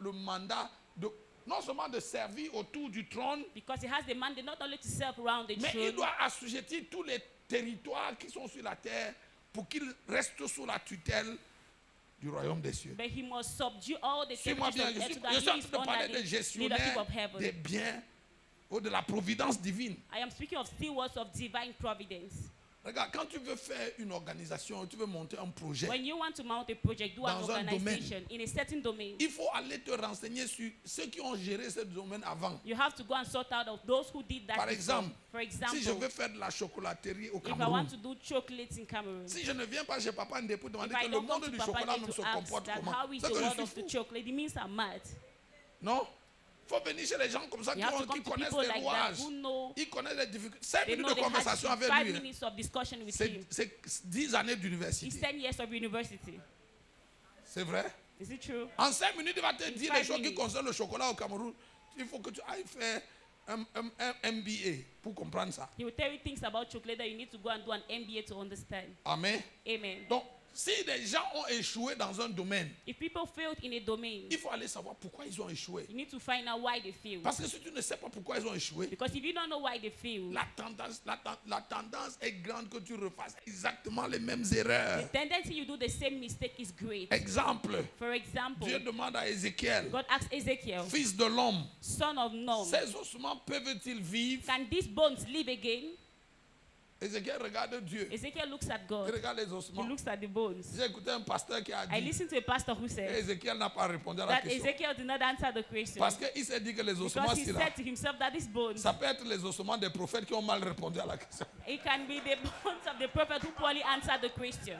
[SPEAKER 1] le mandat de, non seulement de servir autour du trône,
[SPEAKER 2] Because he has the mandate not only to serve around the
[SPEAKER 1] mais il
[SPEAKER 2] throne,
[SPEAKER 1] doit assujettir tous les territoires qui sont sur la terre pour qu'ils restent sous la tutelle du royaume des cieux.
[SPEAKER 2] but he must subdue all the
[SPEAKER 1] Suis-moi
[SPEAKER 2] territories
[SPEAKER 1] bien,
[SPEAKER 2] of
[SPEAKER 1] je
[SPEAKER 2] earth so
[SPEAKER 1] suis
[SPEAKER 2] that
[SPEAKER 1] en
[SPEAKER 2] he is
[SPEAKER 1] train de parler
[SPEAKER 2] under
[SPEAKER 1] des
[SPEAKER 2] the
[SPEAKER 1] gestionnaires
[SPEAKER 2] leadership of heaven.
[SPEAKER 1] des biens ou de la providence divine.
[SPEAKER 2] I am speaking of stewards of divine providence.
[SPEAKER 1] Regarde, quand tu veux faire une organisation, tu veux monter un projet,
[SPEAKER 2] When you want to mount a project, do an
[SPEAKER 1] Dans un
[SPEAKER 2] organization in a certain domain,
[SPEAKER 1] il faut aller te renseigner sur ceux qui ont géré ce domaine avant.
[SPEAKER 2] you have to go and sort out of those who did that
[SPEAKER 1] Par
[SPEAKER 2] before.
[SPEAKER 1] exemple,
[SPEAKER 2] For
[SPEAKER 1] Si je
[SPEAKER 2] example,
[SPEAKER 1] veux faire de la chocolaterie au
[SPEAKER 2] if I
[SPEAKER 1] Cameroun,
[SPEAKER 2] want to do chocolates in Cameroon,
[SPEAKER 1] si je ne viens pas chez Papa Ndé pour
[SPEAKER 2] if
[SPEAKER 1] demander
[SPEAKER 2] I
[SPEAKER 1] que le
[SPEAKER 2] don't come
[SPEAKER 1] monde
[SPEAKER 2] to
[SPEAKER 1] du
[SPEAKER 2] Papa
[SPEAKER 1] chocolat
[SPEAKER 2] Ndé
[SPEAKER 1] même se
[SPEAKER 2] to ask
[SPEAKER 1] comporte
[SPEAKER 2] that
[SPEAKER 1] comment,
[SPEAKER 2] how is
[SPEAKER 1] c'est
[SPEAKER 2] the
[SPEAKER 1] que je
[SPEAKER 2] world
[SPEAKER 1] suis
[SPEAKER 2] of the
[SPEAKER 1] fou.
[SPEAKER 2] chocolate, it means I'm mad.
[SPEAKER 1] Non? Il faut venir chez les gens comme ça
[SPEAKER 2] You have to
[SPEAKER 1] qui
[SPEAKER 2] come to
[SPEAKER 1] connaissent
[SPEAKER 2] people
[SPEAKER 1] les
[SPEAKER 2] like that
[SPEAKER 1] rouages.
[SPEAKER 2] who know,
[SPEAKER 1] Ils connaissent les difficultés. 5
[SPEAKER 2] they
[SPEAKER 1] minutes
[SPEAKER 2] know
[SPEAKER 1] de
[SPEAKER 2] the
[SPEAKER 1] conversation
[SPEAKER 2] hardship,
[SPEAKER 1] avec
[SPEAKER 2] 5
[SPEAKER 1] lui.
[SPEAKER 2] minutes of discussion with him.
[SPEAKER 1] C'est 10 années
[SPEAKER 2] It's
[SPEAKER 1] d'université.
[SPEAKER 2] 10 years of university.
[SPEAKER 1] C'est vrai?
[SPEAKER 2] Is it true?
[SPEAKER 1] En 5 minutes, il va te
[SPEAKER 2] In
[SPEAKER 1] dire
[SPEAKER 2] 5
[SPEAKER 1] les choses qui
[SPEAKER 2] minutes.
[SPEAKER 1] concernent le chocolat au Cameroun. Il faut que tu ailles faire un MBA pour comprendre ça.
[SPEAKER 2] He will tell you things about chocolate that you need to go and do an MBA to understand.
[SPEAKER 1] Amen.
[SPEAKER 2] Amen.
[SPEAKER 1] Donc, si des gens ont échoué dans un domaine,
[SPEAKER 2] If people failed in a domain,
[SPEAKER 1] il faut aller savoir pourquoi ils ont échoué.
[SPEAKER 2] you need to find out why they failed.
[SPEAKER 1] Parce que si tu ne sais pas pourquoi ils ont échoué,
[SPEAKER 2] Because if you don't know why they failed,
[SPEAKER 1] la tendance est grande que tu refasses exactement les mêmes
[SPEAKER 2] the
[SPEAKER 1] erreurs.
[SPEAKER 2] tendency you do the same mistake is great.
[SPEAKER 1] Exemple,
[SPEAKER 2] For example,
[SPEAKER 1] Dieu demande à Ézéchiel,
[SPEAKER 2] God asked Ezekiel,
[SPEAKER 1] fils de l'homme,
[SPEAKER 2] son of Nom,
[SPEAKER 1] ces ossements peuvent-ils vivre?
[SPEAKER 2] can these bones live again?
[SPEAKER 1] Ézéchiel regarde Dieu.
[SPEAKER 2] Ezekiel looks at
[SPEAKER 1] Il
[SPEAKER 2] God.
[SPEAKER 1] regarde les
[SPEAKER 2] He
[SPEAKER 1] ossements.
[SPEAKER 2] looks at the bones.
[SPEAKER 1] J'ai écouté un pasteur qui a
[SPEAKER 2] I
[SPEAKER 1] dit,
[SPEAKER 2] listened to a pastor who
[SPEAKER 1] et
[SPEAKER 2] said
[SPEAKER 1] Ézéchiel n'a pas répondu à la
[SPEAKER 2] that
[SPEAKER 1] question.
[SPEAKER 2] Ezekiel did not answer the question.
[SPEAKER 1] Parce qu'il s'est dit que les ossements,
[SPEAKER 2] Because he
[SPEAKER 1] c'est là.
[SPEAKER 2] said to himself that these bones,
[SPEAKER 1] Ça peut être les ossements des prophètes qui ont mal répondu à la question.
[SPEAKER 2] it can be the bones of the prophet who poorly answered the question.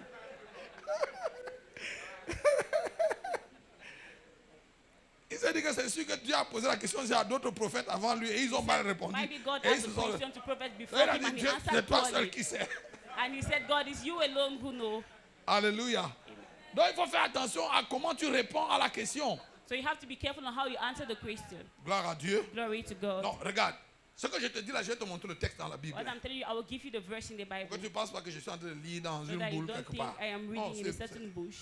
[SPEAKER 1] Il s'est dit que c'est sûr que Dieu a posé la question à d'autres prophètes avant lui et ils ont mal répondu.
[SPEAKER 2] Maybe God
[SPEAKER 1] Et ils
[SPEAKER 2] asked
[SPEAKER 1] se
[SPEAKER 2] the
[SPEAKER 1] sont...
[SPEAKER 2] question to prophets
[SPEAKER 1] Il
[SPEAKER 2] before
[SPEAKER 1] a
[SPEAKER 2] him
[SPEAKER 1] dit,
[SPEAKER 2] and he
[SPEAKER 1] Dieu,
[SPEAKER 2] answered
[SPEAKER 1] c'est toi seul
[SPEAKER 2] poorly.
[SPEAKER 1] qui sais.
[SPEAKER 2] And he said, God, it's you alone who know.
[SPEAKER 1] Alléluia. Donc il faut faire attention à comment tu réponds à la question.
[SPEAKER 2] So you have to be careful on how you answer the question.
[SPEAKER 1] Gloire à Dieu.
[SPEAKER 2] Glory to God.
[SPEAKER 1] Non, regarde. Ce que je te dis là, je vais te montrer le texte dans la Bible.
[SPEAKER 2] What I'm telling you, I will give you the verse in the
[SPEAKER 1] Que
[SPEAKER 2] Bible.
[SPEAKER 1] tu ne penses pas que je suis en train de lire dans
[SPEAKER 2] So
[SPEAKER 1] une
[SPEAKER 2] that you
[SPEAKER 1] boule
[SPEAKER 2] don't
[SPEAKER 1] quelque
[SPEAKER 2] think
[SPEAKER 1] part.
[SPEAKER 2] I am
[SPEAKER 1] Non,
[SPEAKER 2] reading in a
[SPEAKER 1] c'est-
[SPEAKER 2] certain bush.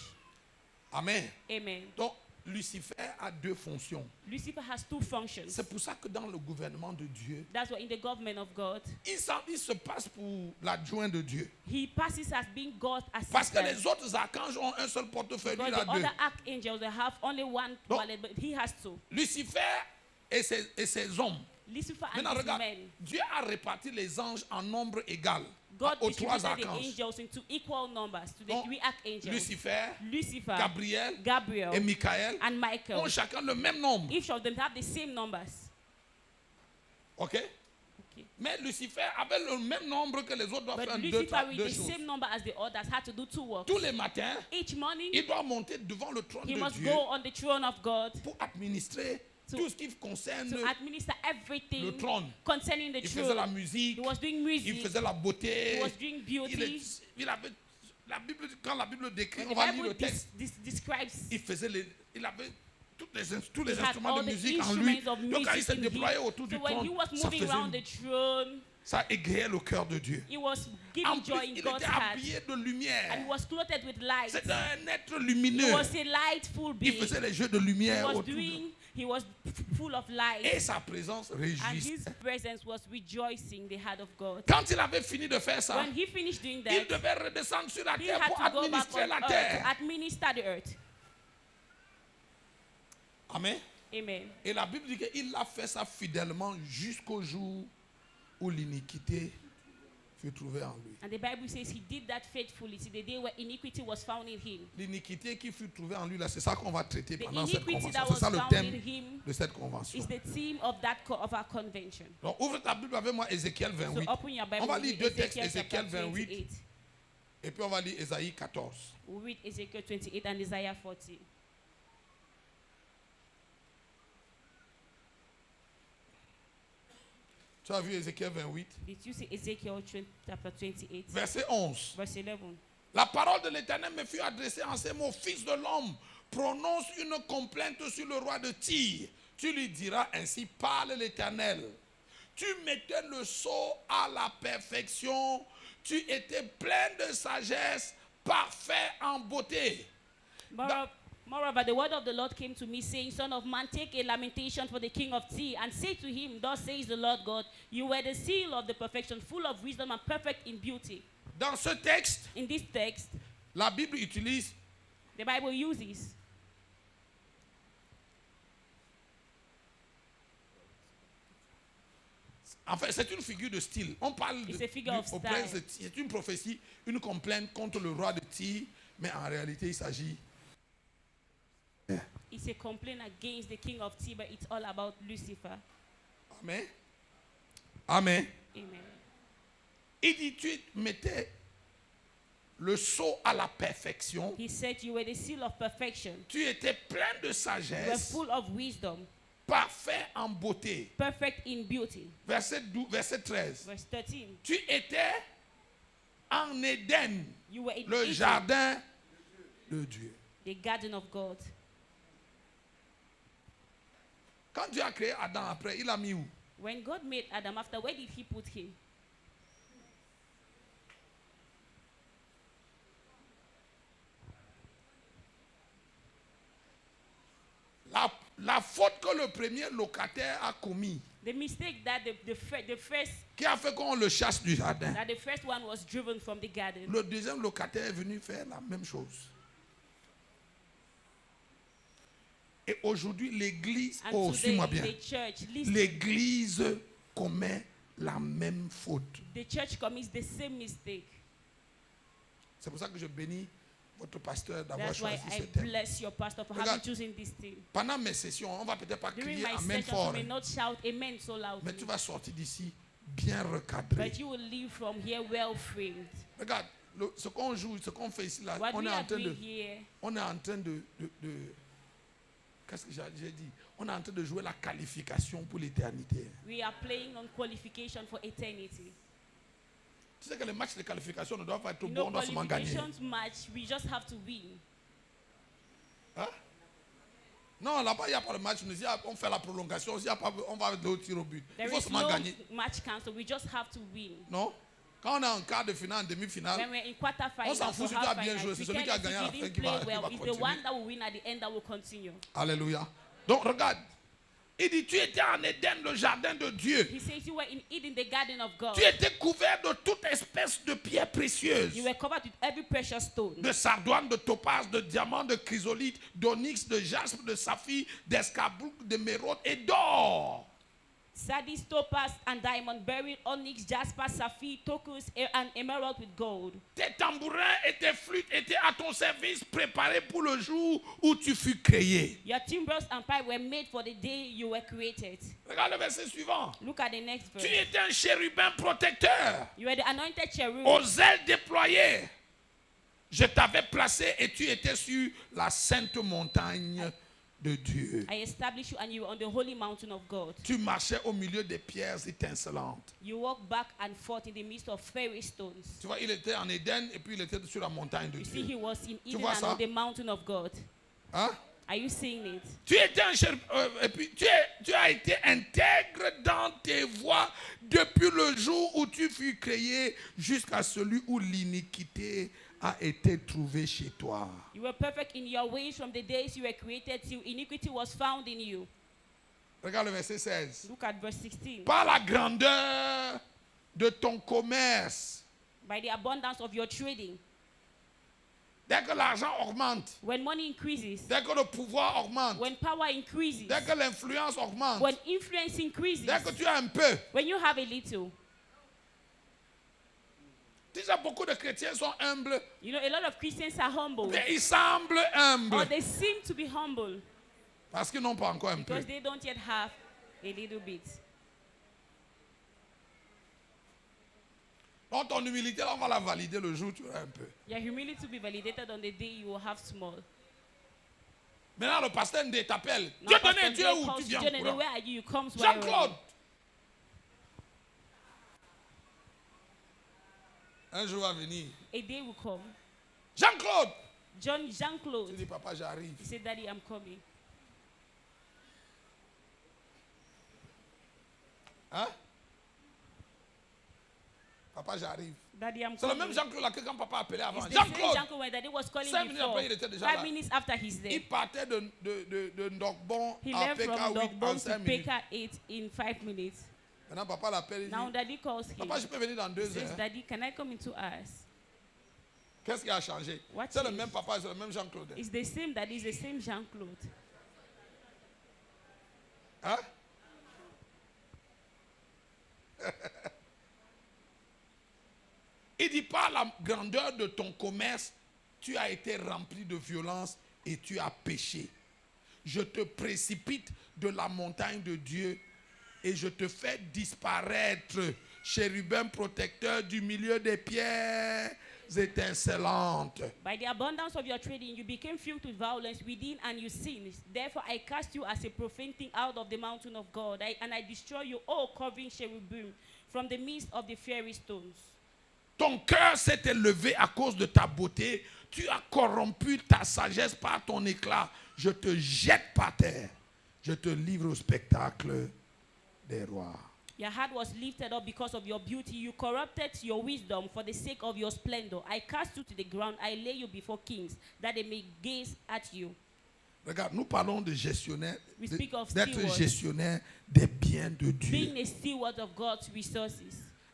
[SPEAKER 1] Amen.
[SPEAKER 2] Amen.
[SPEAKER 1] Donc, Lucifer a deux fonctions.
[SPEAKER 2] Lucifer has two functions.
[SPEAKER 1] C'est pour ça que dans le gouvernement de Dieu,
[SPEAKER 2] That's why in the government of God,
[SPEAKER 1] il se passe pour l'adjoint de Dieu.
[SPEAKER 2] he passes as being God's
[SPEAKER 1] Parce que
[SPEAKER 2] assistant.
[SPEAKER 1] les autres archanges ont un seul portefeuille, lui
[SPEAKER 2] Because
[SPEAKER 1] il a
[SPEAKER 2] the
[SPEAKER 1] deux.
[SPEAKER 2] other archangels, they have only one
[SPEAKER 1] Donc-
[SPEAKER 2] wallet, but he has two.
[SPEAKER 1] Lucifer et ses hommes.
[SPEAKER 2] Lucifer and
[SPEAKER 1] Maintenant,
[SPEAKER 2] his
[SPEAKER 1] regarde,
[SPEAKER 2] men.
[SPEAKER 1] Dieu a réparti les anges en nombre égal
[SPEAKER 2] God
[SPEAKER 1] aux trois
[SPEAKER 2] distributed the
[SPEAKER 1] archanges.
[SPEAKER 2] angels into equal numbers to the
[SPEAKER 1] Donc,
[SPEAKER 2] three archangels.
[SPEAKER 1] Lucifer,
[SPEAKER 2] Lucifer,
[SPEAKER 1] Gabriel
[SPEAKER 2] Gabriel,
[SPEAKER 1] et Michael
[SPEAKER 2] and Michael.
[SPEAKER 1] ont chacun le même nombre.
[SPEAKER 2] Each of them have the same numbers.
[SPEAKER 1] OK?
[SPEAKER 2] Okay.
[SPEAKER 1] Mais Lucifer avait le même nombre que les autres doivent
[SPEAKER 2] But
[SPEAKER 1] faire
[SPEAKER 2] Lucifer with
[SPEAKER 1] deux
[SPEAKER 2] the
[SPEAKER 1] choses.
[SPEAKER 2] same number as the others had to do two works.
[SPEAKER 1] Tous les matins,
[SPEAKER 2] Each morning,
[SPEAKER 1] il doit monter devant le trône
[SPEAKER 2] he
[SPEAKER 1] de
[SPEAKER 2] must
[SPEAKER 1] Dieu
[SPEAKER 2] go on the throne of God
[SPEAKER 1] pour administrer
[SPEAKER 2] To-
[SPEAKER 1] tout ce qui concerne.
[SPEAKER 2] to administer
[SPEAKER 1] Le
[SPEAKER 2] everything
[SPEAKER 1] trône.
[SPEAKER 2] concerning the
[SPEAKER 1] Il faisait la
[SPEAKER 2] throne.
[SPEAKER 1] musique,
[SPEAKER 2] He was doing
[SPEAKER 1] il
[SPEAKER 2] music.
[SPEAKER 1] faisait la beauté.
[SPEAKER 2] He was doing beauty.
[SPEAKER 1] Il avait la Bible, quand la Bible décrit,
[SPEAKER 2] When
[SPEAKER 1] on
[SPEAKER 2] the
[SPEAKER 1] va lire
[SPEAKER 2] Bible
[SPEAKER 1] le texte.
[SPEAKER 2] describes,
[SPEAKER 1] Il avait tous les
[SPEAKER 2] he had
[SPEAKER 1] instruments
[SPEAKER 2] all
[SPEAKER 1] de
[SPEAKER 2] the
[SPEAKER 1] musique en lui.
[SPEAKER 2] instruments of
[SPEAKER 1] Donc quand il
[SPEAKER 2] music
[SPEAKER 1] s'est
[SPEAKER 2] in
[SPEAKER 1] déployé
[SPEAKER 2] him.
[SPEAKER 1] autour du
[SPEAKER 2] So when he
[SPEAKER 1] trône,
[SPEAKER 2] was
[SPEAKER 1] ça
[SPEAKER 2] moving around the throne,
[SPEAKER 1] ça égayait le cœur de Dieu.
[SPEAKER 2] he was
[SPEAKER 1] En
[SPEAKER 2] giving
[SPEAKER 1] plus,
[SPEAKER 2] joy in
[SPEAKER 1] il
[SPEAKER 2] God's
[SPEAKER 1] était
[SPEAKER 2] heart.
[SPEAKER 1] habillé de
[SPEAKER 2] And he
[SPEAKER 1] lumière.
[SPEAKER 2] was clothed with light.
[SPEAKER 1] C'est un être
[SPEAKER 2] He
[SPEAKER 1] lumineux.
[SPEAKER 2] was a lightful
[SPEAKER 1] Il
[SPEAKER 2] being.
[SPEAKER 1] faisait les jeux de
[SPEAKER 2] He
[SPEAKER 1] lumière
[SPEAKER 2] was
[SPEAKER 1] autour de lui.
[SPEAKER 2] he was full of light.
[SPEAKER 1] Et sa présence
[SPEAKER 2] And
[SPEAKER 1] réjouissait.
[SPEAKER 2] his presence was rejoicing the heart of God.
[SPEAKER 1] Quand il avait fini de faire ça,
[SPEAKER 2] When he finished doing
[SPEAKER 1] il
[SPEAKER 2] that,
[SPEAKER 1] devait redescendre sur la
[SPEAKER 2] he
[SPEAKER 1] terre
[SPEAKER 2] had
[SPEAKER 1] pour
[SPEAKER 2] to go back
[SPEAKER 1] administrer
[SPEAKER 2] on
[SPEAKER 1] la
[SPEAKER 2] earth to
[SPEAKER 1] terre.
[SPEAKER 2] administer the earth.
[SPEAKER 1] Amen.
[SPEAKER 2] Amen.
[SPEAKER 1] Et la Bible dit qu'il a fait ça fidèlement jusqu'au jour où l'iniquité fut trouvée en lui.
[SPEAKER 2] And the Bible says he did that faithfully to the day where iniquity was found in him.
[SPEAKER 1] L'iniquité qui fut trouvée en lui, là, c'est ça qu'on va traiter
[SPEAKER 2] The
[SPEAKER 1] pendant cette
[SPEAKER 2] iniquity
[SPEAKER 1] convention.
[SPEAKER 2] that
[SPEAKER 1] C'est
[SPEAKER 2] was
[SPEAKER 1] ça le
[SPEAKER 2] found
[SPEAKER 1] thème
[SPEAKER 2] in him
[SPEAKER 1] de cette convention.
[SPEAKER 2] is the theme of of our convention.
[SPEAKER 1] Donc ouvre ta Bible avec moi, Ézéchiel
[SPEAKER 2] So
[SPEAKER 1] 28.
[SPEAKER 2] open your Bible.
[SPEAKER 1] On va
[SPEAKER 2] with
[SPEAKER 1] lire
[SPEAKER 2] me,
[SPEAKER 1] deux textes,
[SPEAKER 2] Ezekiel
[SPEAKER 1] Ézéchiel
[SPEAKER 2] chapter
[SPEAKER 1] 28
[SPEAKER 2] 28.
[SPEAKER 1] et puis on va lire Ésaïe 14.
[SPEAKER 2] We read Ezekiel 28 and Isaiah 40.
[SPEAKER 1] Tu as vu Ézéchiel 28,
[SPEAKER 2] Did you see Ezekiel chapter 28,
[SPEAKER 1] verset 11.
[SPEAKER 2] verse 11?
[SPEAKER 1] La parole de l'Éternel me fut adressée en ces mots: Fils de l'homme, prononce une complainte sur le roi de Tyr. Tu lui diras ainsi: parle l'Éternel. Tu mettais le sceau à la perfection. Tu étais plein de sagesse, parfait en beauté.
[SPEAKER 2] Moreover, the word of the Lord came to me, saying, Son of man, take a lamentation for the king of Tyre, and say to him, Thus says the Lord God, you were the seal of the perfection, full of wisdom and perfect in beauty.
[SPEAKER 1] Dans ce texte,
[SPEAKER 2] In this text,
[SPEAKER 1] la Bible utilise
[SPEAKER 2] the Bible uses
[SPEAKER 1] en fait, c'est une figure de style. On parle
[SPEAKER 2] It's a figure of style.
[SPEAKER 1] c'est une prophétie, une complainte contre le roi de Tyr, mais en réalité, il s'agit.
[SPEAKER 2] it's a complaint against the king of Tyre, but it's all about Lucifer.
[SPEAKER 1] Amen. Amen.
[SPEAKER 2] Amen.
[SPEAKER 1] Il dit: tu mettais le sceau à la perfection.
[SPEAKER 2] He said, You were the seal of perfection.
[SPEAKER 1] Tu étais plein de
[SPEAKER 2] You were
[SPEAKER 1] sagesse,
[SPEAKER 2] full of wisdom,
[SPEAKER 1] parfait en beauté.
[SPEAKER 2] perfect in beauty.
[SPEAKER 1] Verset 13.
[SPEAKER 2] Verse 13.
[SPEAKER 1] Tu étais en Éden,
[SPEAKER 2] You were in
[SPEAKER 1] le
[SPEAKER 2] Eden,
[SPEAKER 1] jardin de Dieu.
[SPEAKER 2] the garden of God.
[SPEAKER 1] Quand Dieu a créé Adam après, il a mis où?
[SPEAKER 2] When God made Adam, after where did he put him?
[SPEAKER 1] La faute que le premier locataire a commis,
[SPEAKER 2] The mistake that the first
[SPEAKER 1] qui a fait qu'on le chasse du jardin.
[SPEAKER 2] that the first one was driven from the garden.
[SPEAKER 1] Le deuxième locataire est venu faire la même chose. Et aujourd'hui, l'église,
[SPEAKER 2] And
[SPEAKER 1] oh,
[SPEAKER 2] today
[SPEAKER 1] suis-moi
[SPEAKER 2] in
[SPEAKER 1] bien,
[SPEAKER 2] the church, listen,
[SPEAKER 1] l'église commet la même faute.
[SPEAKER 2] the church commits the same mistake.
[SPEAKER 1] C'est pour ça que je bénis votre pasteur d'avoir
[SPEAKER 2] That's why
[SPEAKER 1] choisi
[SPEAKER 2] I
[SPEAKER 1] ce thème.
[SPEAKER 2] bless your pastor for
[SPEAKER 1] Regarde.
[SPEAKER 2] having chosen this thing.
[SPEAKER 1] Pendant mes sessions, on va peut-être pas
[SPEAKER 2] During
[SPEAKER 1] crier
[SPEAKER 2] my
[SPEAKER 1] Amen
[SPEAKER 2] session,
[SPEAKER 1] fort,
[SPEAKER 2] you may not shout amen so loudly,
[SPEAKER 1] mais tu vas sortir d'ici bien recadré.
[SPEAKER 2] but you will leave from here well framed.
[SPEAKER 1] Regarde, ce qu'on joue, ce qu'on fait ici, là,
[SPEAKER 2] What
[SPEAKER 1] on
[SPEAKER 2] we
[SPEAKER 1] est
[SPEAKER 2] are
[SPEAKER 1] en train
[SPEAKER 2] doing
[SPEAKER 1] de,
[SPEAKER 2] here,
[SPEAKER 1] on est en train de qu'est-ce que j'ai dit? On est en train de jouer la qualification pour l'éternité.
[SPEAKER 2] we are playing on qualification for eternity.
[SPEAKER 1] Tu sais que les matchs de qualification ne doivent pas être
[SPEAKER 2] You
[SPEAKER 1] bons,
[SPEAKER 2] know,
[SPEAKER 1] on doit seulement gagner.
[SPEAKER 2] qualifications match, we just have to win.
[SPEAKER 1] Hein? Non, là-bas, il n'y a pas de match. On fait la prolongation. S'il y a pas, on va au tir au but. Il
[SPEAKER 2] There
[SPEAKER 1] faut
[SPEAKER 2] is
[SPEAKER 1] seulement
[SPEAKER 2] no
[SPEAKER 1] gagner.
[SPEAKER 2] match cancel. We just have to win.
[SPEAKER 1] Non? Quand on est en quart de finale, en demi-finale,
[SPEAKER 2] When we're in quarterfinals,
[SPEAKER 1] on s'en fout
[SPEAKER 2] or
[SPEAKER 1] si tu as
[SPEAKER 2] half
[SPEAKER 1] bien joué.
[SPEAKER 2] finals,
[SPEAKER 1] C'est celui qui a gagné à la fin qui
[SPEAKER 2] play
[SPEAKER 1] va
[SPEAKER 2] well. It's the
[SPEAKER 1] continuer.
[SPEAKER 2] one that will win at the end that will continue.
[SPEAKER 1] Alléluia. Donc, regarde. Il dit, tu étais en Éden, le jardin de Dieu.
[SPEAKER 2] He says you were in Eden, the garden of God.
[SPEAKER 1] Tu étais couvert de toute espèce de pierres précieuses.
[SPEAKER 2] You were covered with every precious stone.
[SPEAKER 1] De sardoine, de topaz, de diamant, de chrysolite, d'onyx, de jaspe, de saphir, d'escarboucle, de d'émeraude et d'or.
[SPEAKER 2] Sardis, topaz, and diamond, beryl, onyx, jasper, sapphire, turquoise, and emerald with gold.
[SPEAKER 1] Tes tambourins et tes flûtes étaient à ton service, préparés pour le jour où tu fus créé.
[SPEAKER 2] Your timbrels and pipe were made for the day you were created.
[SPEAKER 1] Regarde le verset suivant.
[SPEAKER 2] Look at the next verse.
[SPEAKER 1] Tu étais un chérubin protecteur,
[SPEAKER 2] You were the anointed cherub.
[SPEAKER 1] aux ailes déployées. Je t'avais placé et tu étais sur la sainte montagne de Dieu.
[SPEAKER 2] I established you and you were on the holy mountain of God.
[SPEAKER 1] Tu marchais au milieu des pierres étincelantes.
[SPEAKER 2] You walked back and forth in the midst of fairy stones.
[SPEAKER 1] Tu vois, il était en Éden et puis il était sur la montagne de
[SPEAKER 2] You see, he
[SPEAKER 1] Dieu.
[SPEAKER 2] was in Eden
[SPEAKER 1] vois
[SPEAKER 2] and
[SPEAKER 1] ça?
[SPEAKER 2] on the mountain of God.
[SPEAKER 1] Hein?
[SPEAKER 2] Are you seeing it?
[SPEAKER 1] Tu étais un et puis tu as été intègre dans tes voies depuis le jour où tu fus créé jusqu'à celui où l'iniquité a été trouvée chez toi.
[SPEAKER 2] You were perfect in your ways from the days you were created till iniquity was found in you.
[SPEAKER 1] Regarde le verset 16.
[SPEAKER 2] Look at verse 16.
[SPEAKER 1] Par la grandeur de ton commerce,
[SPEAKER 2] By the abundance of your trading,
[SPEAKER 1] dès que l'argent augmente,
[SPEAKER 2] when money increases,
[SPEAKER 1] dès que le pouvoir augmente,
[SPEAKER 2] when power increases,
[SPEAKER 1] dès que l'influence augmente,
[SPEAKER 2] when influence increases,
[SPEAKER 1] dès que tu as un peu,
[SPEAKER 2] when you have a little.
[SPEAKER 1] déjà beaucoup de chrétiens sont humbles,
[SPEAKER 2] You know, a lot of Christians are humble.
[SPEAKER 1] mais ils semblent humbles
[SPEAKER 2] Or they seem to be humble
[SPEAKER 1] parce qu'ils n'ont pas encore un peu.
[SPEAKER 2] because they don't yet have a little bit.
[SPEAKER 1] Donc ton humilité, là, on va la valider le jour où tu auras un peu.
[SPEAKER 2] Your humility will be validated on the day you will have small.
[SPEAKER 1] Maintenant, le pasteur Ndé t'appelle.
[SPEAKER 2] Now,
[SPEAKER 1] Dieu
[SPEAKER 2] Pastor
[SPEAKER 1] donné, Dieu
[SPEAKER 2] Jay
[SPEAKER 1] où
[SPEAKER 2] calls
[SPEAKER 1] tu
[SPEAKER 2] you,
[SPEAKER 1] viens
[SPEAKER 2] Johnny,
[SPEAKER 1] courant.
[SPEAKER 2] where are you? You come
[SPEAKER 1] Jean-Claude. Un jour va venir.
[SPEAKER 2] A day will come.
[SPEAKER 1] Jean-Claude. Tu
[SPEAKER 2] Jean-Claude.
[SPEAKER 1] dis, papa, j'arrive.
[SPEAKER 2] He said, Daddy, I'm coming.
[SPEAKER 1] Hein? Papa, j'arrive.
[SPEAKER 2] Daddy, I'm
[SPEAKER 1] C'est le
[SPEAKER 2] coming.
[SPEAKER 1] même Jean-Claude là que quand papa appelait avant.
[SPEAKER 2] It's the same
[SPEAKER 1] Jean-Claude.
[SPEAKER 2] Jean-Claude when Daddy was calling
[SPEAKER 1] 5 minutes
[SPEAKER 2] before.
[SPEAKER 1] après, il était déjà
[SPEAKER 2] 5
[SPEAKER 1] là.
[SPEAKER 2] minutes after he's there.
[SPEAKER 1] Il partait de Ndokbon
[SPEAKER 2] He
[SPEAKER 1] à
[SPEAKER 2] left from
[SPEAKER 1] PK8 en
[SPEAKER 2] Dogbon to
[SPEAKER 1] 5 minutes.
[SPEAKER 2] Peka 8 in 5 minutes.
[SPEAKER 1] Maintenant, papa l'appelle. Il
[SPEAKER 2] Now
[SPEAKER 1] dit,
[SPEAKER 2] Daddy calls him.
[SPEAKER 1] papa, je peux venir dans 2
[SPEAKER 2] He says,
[SPEAKER 1] heures.
[SPEAKER 2] Daddy, can I come in 2 hours?
[SPEAKER 1] Qu'est-ce qui a changé?
[SPEAKER 2] What
[SPEAKER 1] C'est le
[SPEAKER 2] changed?
[SPEAKER 1] même papa, c'est le même Jean-Claude.
[SPEAKER 2] It's the same Daddy, it's the same Jean-Claude.
[SPEAKER 1] Hein? Il dit, par la grandeur de ton commerce, tu as été rempli de violence et tu as péché. Je te précipite de la montagne de Dieu et je te fais disparaître, chérubin protecteur du milieu des pierres étincelantes.
[SPEAKER 2] By the abundance of your trading, you became filled with violence within and you sinned. Therefore, I cast you as a profane thing out of the mountain of God, and I destroy you, O covering cherubim, from the midst of the fiery stones.
[SPEAKER 1] Ton cœur s'est élevé à cause de ta beauté. Tu as corrompu ta sagesse par ton éclat. Je te jette par terre. Je te livre au spectacle des rois.
[SPEAKER 2] Your heart was lifted up because of your beauty. You corrupted your wisdom for the sake of your splendor. I cast you to the ground. I lay you before kings, that they may gaze at you.
[SPEAKER 1] Regarde, nous parlons de gestionnaire,
[SPEAKER 2] We speak of
[SPEAKER 1] d'être
[SPEAKER 2] stewards.
[SPEAKER 1] gestionnaire des biens de
[SPEAKER 2] Being
[SPEAKER 1] Dieu.
[SPEAKER 2] a steward of God's resources.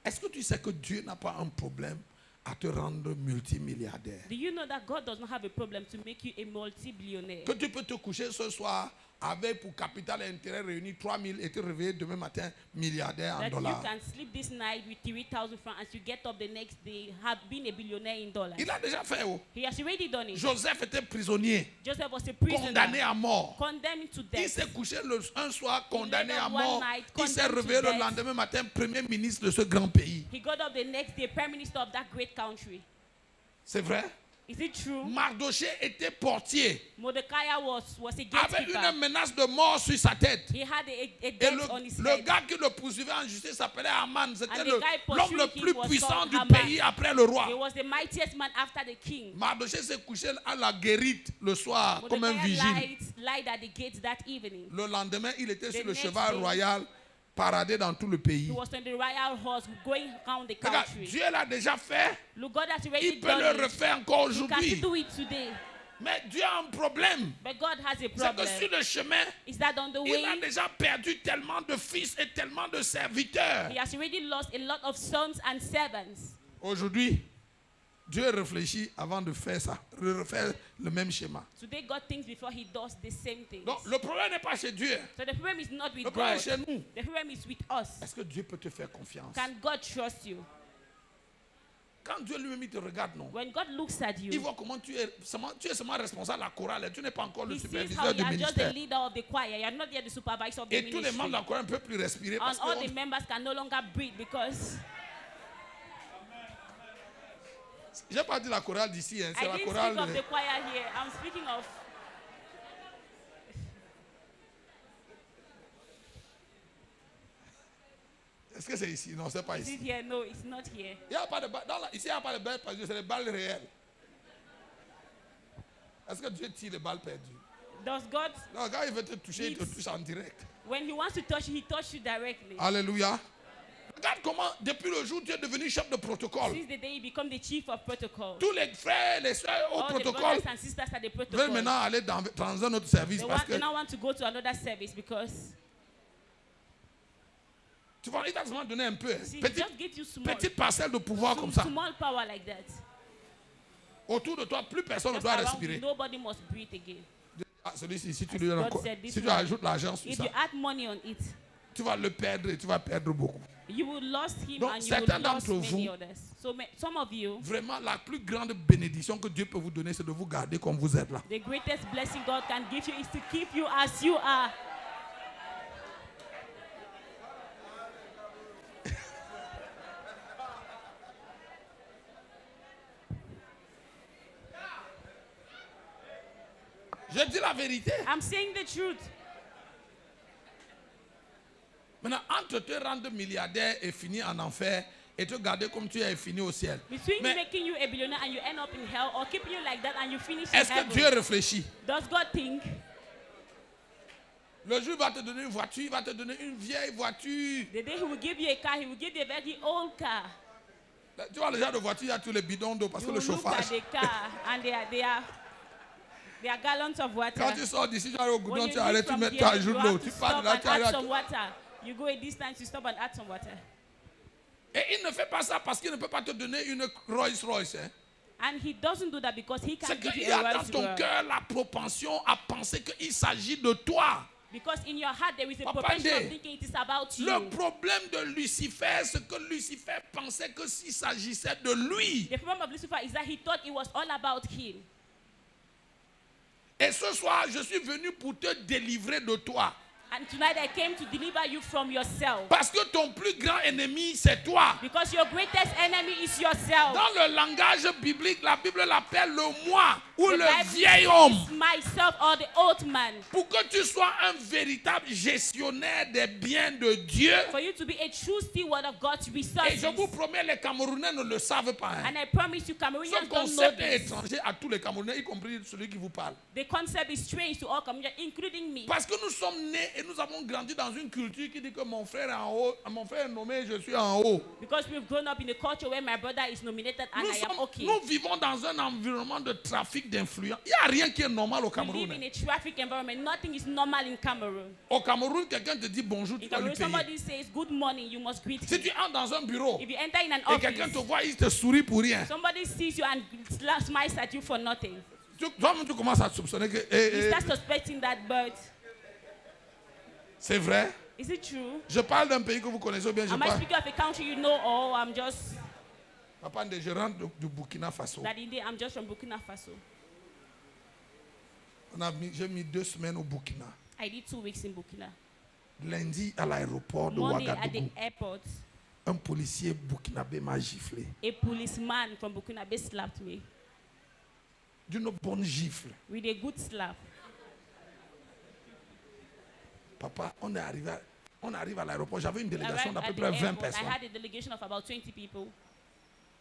[SPEAKER 1] Est-ce que tu sais que Dieu n'a pas un problème à te rendre multimilliardaire?
[SPEAKER 2] Do you know that God does not have a problem to make you a multi-billionaire?
[SPEAKER 1] Que tu peux te coucher ce soir avec pour capital et intérêt réunis 3 000 et te réveiller demain matin milliardaire en
[SPEAKER 2] That you
[SPEAKER 1] dollars.
[SPEAKER 2] can sleep this night with 3,000 francs and you get up the next day, have been a billionaire in dollars.
[SPEAKER 1] Il a déjà fait. Oh.
[SPEAKER 2] He has already done it.
[SPEAKER 1] Joseph était prisonnier,
[SPEAKER 2] Joseph was a prisoner,
[SPEAKER 1] condamné à mort.
[SPEAKER 2] condemned to
[SPEAKER 1] Il
[SPEAKER 2] death.
[SPEAKER 1] s'est couché un soir condamné
[SPEAKER 2] lay
[SPEAKER 1] à
[SPEAKER 2] down one
[SPEAKER 1] mort.
[SPEAKER 2] night,
[SPEAKER 1] Il s'est
[SPEAKER 2] condemned to
[SPEAKER 1] réveillé le
[SPEAKER 2] death.
[SPEAKER 1] lendemain matin, premier ministre de ce grand pays.
[SPEAKER 2] He got up the next day, prime minister of that great country.
[SPEAKER 1] C'est vrai?
[SPEAKER 2] Is it true?
[SPEAKER 1] Mardoché était portier,
[SPEAKER 2] Mordecai was a
[SPEAKER 1] avait
[SPEAKER 2] gatekeeper.
[SPEAKER 1] une menace de mort sur sa tête.
[SPEAKER 2] He had a
[SPEAKER 1] Et
[SPEAKER 2] debt on his
[SPEAKER 1] le
[SPEAKER 2] head.
[SPEAKER 1] gars qui le poursuivait en justice s'appelait Haman. C'était
[SPEAKER 2] And the guy
[SPEAKER 1] l'homme le
[SPEAKER 2] pursuing him
[SPEAKER 1] plus
[SPEAKER 2] was
[SPEAKER 1] puissant
[SPEAKER 2] called
[SPEAKER 1] du
[SPEAKER 2] Haman.
[SPEAKER 1] pays après le roi.
[SPEAKER 2] He was the mightiest man after the king.
[SPEAKER 1] Mardoché s'est couché à la guérite le soir comme un
[SPEAKER 2] Mordecai
[SPEAKER 1] vigile.
[SPEAKER 2] lied at the gates that evening.
[SPEAKER 1] Le lendemain, il était sur le
[SPEAKER 2] next
[SPEAKER 1] cheval
[SPEAKER 2] day,
[SPEAKER 1] royal, paradé dans tout le pays.
[SPEAKER 2] He was on the royal horse going around the
[SPEAKER 1] Regarde,
[SPEAKER 2] country.
[SPEAKER 1] Dieu l'a déjà fait.
[SPEAKER 2] Look, God has already
[SPEAKER 1] Il peut
[SPEAKER 2] done
[SPEAKER 1] le
[SPEAKER 2] it.
[SPEAKER 1] refaire encore
[SPEAKER 2] He can
[SPEAKER 1] aujourd'hui.
[SPEAKER 2] still do it today.
[SPEAKER 1] Mais Dieu a un problème.
[SPEAKER 2] But God has a
[SPEAKER 1] C'est que
[SPEAKER 2] problem.
[SPEAKER 1] sur le chemin,
[SPEAKER 2] Is that on the
[SPEAKER 1] il a
[SPEAKER 2] way?
[SPEAKER 1] déjà perdu tellement de fils et tellement de serviteurs.
[SPEAKER 2] He has already lost a lot of sons and servants.
[SPEAKER 1] Aujourd'hui, Dieu réfléchit avant de faire ça, de refaire le même schéma.
[SPEAKER 2] Today, God thinks before He does the same thing.
[SPEAKER 1] Donc, le problème n'est pas chez Dieu.
[SPEAKER 2] So the problem is not with
[SPEAKER 1] Le problème
[SPEAKER 2] God.
[SPEAKER 1] est chez nous.
[SPEAKER 2] The problem is with us.
[SPEAKER 1] Est-ce que Dieu peut te faire confiance?
[SPEAKER 2] Can God trust you?
[SPEAKER 1] Quand Dieu lui-même il te regarde, non?
[SPEAKER 2] When God looks at
[SPEAKER 1] Il
[SPEAKER 2] you,
[SPEAKER 1] voit comment tu es seulement responsable de la chorale et tu n'es pas encore le
[SPEAKER 2] He sees how
[SPEAKER 1] superviseur
[SPEAKER 2] you
[SPEAKER 1] du
[SPEAKER 2] are just the
[SPEAKER 1] ministère.
[SPEAKER 2] leader of the choir. You are not yet the supervisor of the
[SPEAKER 1] Et tous les membres de
[SPEAKER 2] ministry.
[SPEAKER 1] la chorale ne peuvent plus respirer
[SPEAKER 2] And
[SPEAKER 1] parce
[SPEAKER 2] all
[SPEAKER 1] que
[SPEAKER 2] the members can no longer breathe because
[SPEAKER 1] je n'ai pas dit la chorale d'ici, hein, c'est
[SPEAKER 2] I
[SPEAKER 1] la
[SPEAKER 2] didn't
[SPEAKER 1] chorale.
[SPEAKER 2] speak of the choir here. I'm speaking of.
[SPEAKER 1] Est-ce que c'est ici? Non, c'est pas
[SPEAKER 2] Is it
[SPEAKER 1] ici.
[SPEAKER 2] here? No, it's not here.
[SPEAKER 1] Il y a pas de ici, il n'y a pas de balles perdues, c'est des balles réelles. Est-ce que Dieu tire les balles perdues?
[SPEAKER 2] Does God,
[SPEAKER 1] Non, quand il veut te toucher, il te touche en direct.
[SPEAKER 2] when He wants to touch you, He touches you directly.
[SPEAKER 1] Alléluia. Regarde comment, depuis le jour où tu es devenu chef de protocole,
[SPEAKER 2] Since the day you become the chief of protocol,
[SPEAKER 1] tous les frères, les soeurs au
[SPEAKER 2] all the
[SPEAKER 1] protocole
[SPEAKER 2] brothers and sisters at the
[SPEAKER 1] veulent
[SPEAKER 2] protocol,
[SPEAKER 1] maintenant aller dans un autre service parce que
[SPEAKER 2] they now want to go to another service because
[SPEAKER 1] tu vois, il t'a seulement donné un peu.
[SPEAKER 2] see,
[SPEAKER 1] Petite,
[SPEAKER 2] just give you small,
[SPEAKER 1] petite parcelle de pouvoir comme ça.
[SPEAKER 2] small power like that.
[SPEAKER 1] Autour de toi, plus personne ne
[SPEAKER 2] Just
[SPEAKER 1] doit
[SPEAKER 2] around you,
[SPEAKER 1] respirer.
[SPEAKER 2] nobody must breathe again.
[SPEAKER 1] Ah, celui-ci, si tu
[SPEAKER 2] As
[SPEAKER 1] lui donnes
[SPEAKER 2] God
[SPEAKER 1] encore,
[SPEAKER 2] said, this
[SPEAKER 1] si tu
[SPEAKER 2] one,
[SPEAKER 1] ajoutes l'argent sur
[SPEAKER 2] If
[SPEAKER 1] ça,
[SPEAKER 2] you add money on it,
[SPEAKER 1] tu vas le perdre et tu vas perdre beaucoup.
[SPEAKER 2] you will lose him
[SPEAKER 1] Donc,
[SPEAKER 2] and you
[SPEAKER 1] certains
[SPEAKER 2] will lose
[SPEAKER 1] d'entre
[SPEAKER 2] many
[SPEAKER 1] vous-
[SPEAKER 2] others. So some of you,
[SPEAKER 1] Vraiment, la plus grande bénédiction que Dieu peut vous donner, c'est de vous garder comme vous êtes là.
[SPEAKER 2] the greatest blessing God can give you is to keep you as you are.
[SPEAKER 1] Je dis la vérité.
[SPEAKER 2] I'm saying the truth.
[SPEAKER 1] Maintenant, entre te rendre milliardaire et finir en enfer et te garder comme tu es et finir au ciel.
[SPEAKER 2] Between
[SPEAKER 1] Mais
[SPEAKER 2] making you a billionaire and you end up in hell, or keeping you like that and you finish in
[SPEAKER 1] est-ce que
[SPEAKER 2] heaven,
[SPEAKER 1] Dieu réfléchit?
[SPEAKER 2] does God think?
[SPEAKER 1] Le jour il va te donner une voiture, il va te donner une vieille voiture.
[SPEAKER 2] The day He will give you a car, He will give you a very old car.
[SPEAKER 1] Tu vois, le genre de voiture, il y a tous les bidons d'eau parce
[SPEAKER 2] You
[SPEAKER 1] que le
[SPEAKER 2] will look at
[SPEAKER 1] chauffage.
[SPEAKER 2] the car and they are gallons of water.
[SPEAKER 1] Quand tu sors d'ici, tu arrives au goudron,
[SPEAKER 2] When
[SPEAKER 1] tu
[SPEAKER 2] you
[SPEAKER 1] arrêtes,
[SPEAKER 2] leave
[SPEAKER 1] tu
[SPEAKER 2] from
[SPEAKER 1] mets, tu
[SPEAKER 2] here, you
[SPEAKER 1] ajoutes l'eau.
[SPEAKER 2] have
[SPEAKER 1] Tu
[SPEAKER 2] to
[SPEAKER 1] pars
[SPEAKER 2] stop
[SPEAKER 1] de là,
[SPEAKER 2] and
[SPEAKER 1] tu
[SPEAKER 2] add
[SPEAKER 1] arrêtes.
[SPEAKER 2] some water. You go a distance, you stop and add some water.
[SPEAKER 1] Et il ne fait pas ça parce qu'il ne peut pas te donner une Rolls Royce. Hein.
[SPEAKER 2] And He doesn't do that because He
[SPEAKER 1] C'est
[SPEAKER 2] can't give
[SPEAKER 1] qu'il
[SPEAKER 2] you
[SPEAKER 1] y a
[SPEAKER 2] a
[SPEAKER 1] dans
[SPEAKER 2] Rolls
[SPEAKER 1] ton
[SPEAKER 2] Royce.
[SPEAKER 1] cœur la propension à penser qu'il s'agit de toi.
[SPEAKER 2] Because in your heart there is a
[SPEAKER 1] Papa
[SPEAKER 2] propension of
[SPEAKER 1] Ndé,
[SPEAKER 2] thinking it is about you.
[SPEAKER 1] Le problème de Lucifer, c'est que Lucifer pensait que s'il s'agissait de lui.
[SPEAKER 2] The problem of Lucifer is that he thought it was all about him.
[SPEAKER 1] Et ce soir, je suis venu pour te délivrer de toi.
[SPEAKER 2] And tonight I came to deliver you from yourself.
[SPEAKER 1] Parce que ton plus grand ennemi, c'est toi.
[SPEAKER 2] Because your greatest enemy is yourself.
[SPEAKER 1] Dans le langage biblique, la Bible l'appelle le moi ou
[SPEAKER 2] The
[SPEAKER 1] le
[SPEAKER 2] Bible
[SPEAKER 1] vieil
[SPEAKER 2] says
[SPEAKER 1] homme.
[SPEAKER 2] myself or the old man.
[SPEAKER 1] Pour que tu sois un véritable gestionnaire des biens de Dieu.
[SPEAKER 2] For you to be a true steward of God's
[SPEAKER 1] Et
[SPEAKER 2] resources.
[SPEAKER 1] je vous promets, les Camerounais ne le savent pas. Hein.
[SPEAKER 2] And I promise you,
[SPEAKER 1] Ce
[SPEAKER 2] Cameroonians don't know
[SPEAKER 1] concept est
[SPEAKER 2] this.
[SPEAKER 1] étranger à tous les Camerounais, y compris celui qui vous parle.
[SPEAKER 2] The concept is strange to all Cameroonians, including me.
[SPEAKER 1] Parce que nous sommes nés et nous avons grandi dans une culture qui dit que mon frère est en haut, mon frère est nommé, je suis en haut.
[SPEAKER 2] Because we've grown up in a culture where my brother is nominated and I am okay.
[SPEAKER 1] Nous vivons dans un environnement de trafic d'influence. Il n'y a rien qui est normal au
[SPEAKER 2] We
[SPEAKER 1] Cameroun.
[SPEAKER 2] live in a traffic environment. Nothing is normal in Cameroon.
[SPEAKER 1] Au Cameroun, quelqu'un te dit bonjour, tu
[SPEAKER 2] In
[SPEAKER 1] dois lui
[SPEAKER 2] Cameroon,
[SPEAKER 1] payer.
[SPEAKER 2] somebody says good morning, you must greet
[SPEAKER 1] Si
[SPEAKER 2] him.
[SPEAKER 1] tu entres dans un bureau
[SPEAKER 2] If you enter in an
[SPEAKER 1] et quelqu'un te
[SPEAKER 2] office,
[SPEAKER 1] voit, il te sourit pour rien.
[SPEAKER 2] somebody sees you and smiles at you for nothing.
[SPEAKER 1] Toi-même, tu commences à soupçonner que
[SPEAKER 2] You start suspecting that, but
[SPEAKER 1] c'est vrai.
[SPEAKER 2] is it true?
[SPEAKER 1] Je parle d'un pays que vous connaissez bien. Je
[SPEAKER 2] Am I
[SPEAKER 1] parle.
[SPEAKER 2] speaking of a country you know, or I'm just
[SPEAKER 1] Papa Ndé, je rentre du Burkina Faso.
[SPEAKER 2] that indeed I'm just from Burkina Faso?
[SPEAKER 1] J'ai mis 2 semaines au Burkina.
[SPEAKER 2] I did 2 weeks in Burkina.
[SPEAKER 1] Lundi, à l'aéroport de
[SPEAKER 2] Monday at the
[SPEAKER 1] Ouagadougou,
[SPEAKER 2] airport,
[SPEAKER 1] un policier burkinabé m'a giflé.
[SPEAKER 2] a policeman from Burkina Faso slapped me.
[SPEAKER 1] d'une bonne gifle.
[SPEAKER 2] with a good slap.
[SPEAKER 1] Papa, on arrive à l'aéroport. J'avais une délégation
[SPEAKER 2] Arrived
[SPEAKER 1] d'à peu
[SPEAKER 2] at the
[SPEAKER 1] près 20
[SPEAKER 2] airport. I
[SPEAKER 1] personnes.
[SPEAKER 2] had a delegation of about 20 people.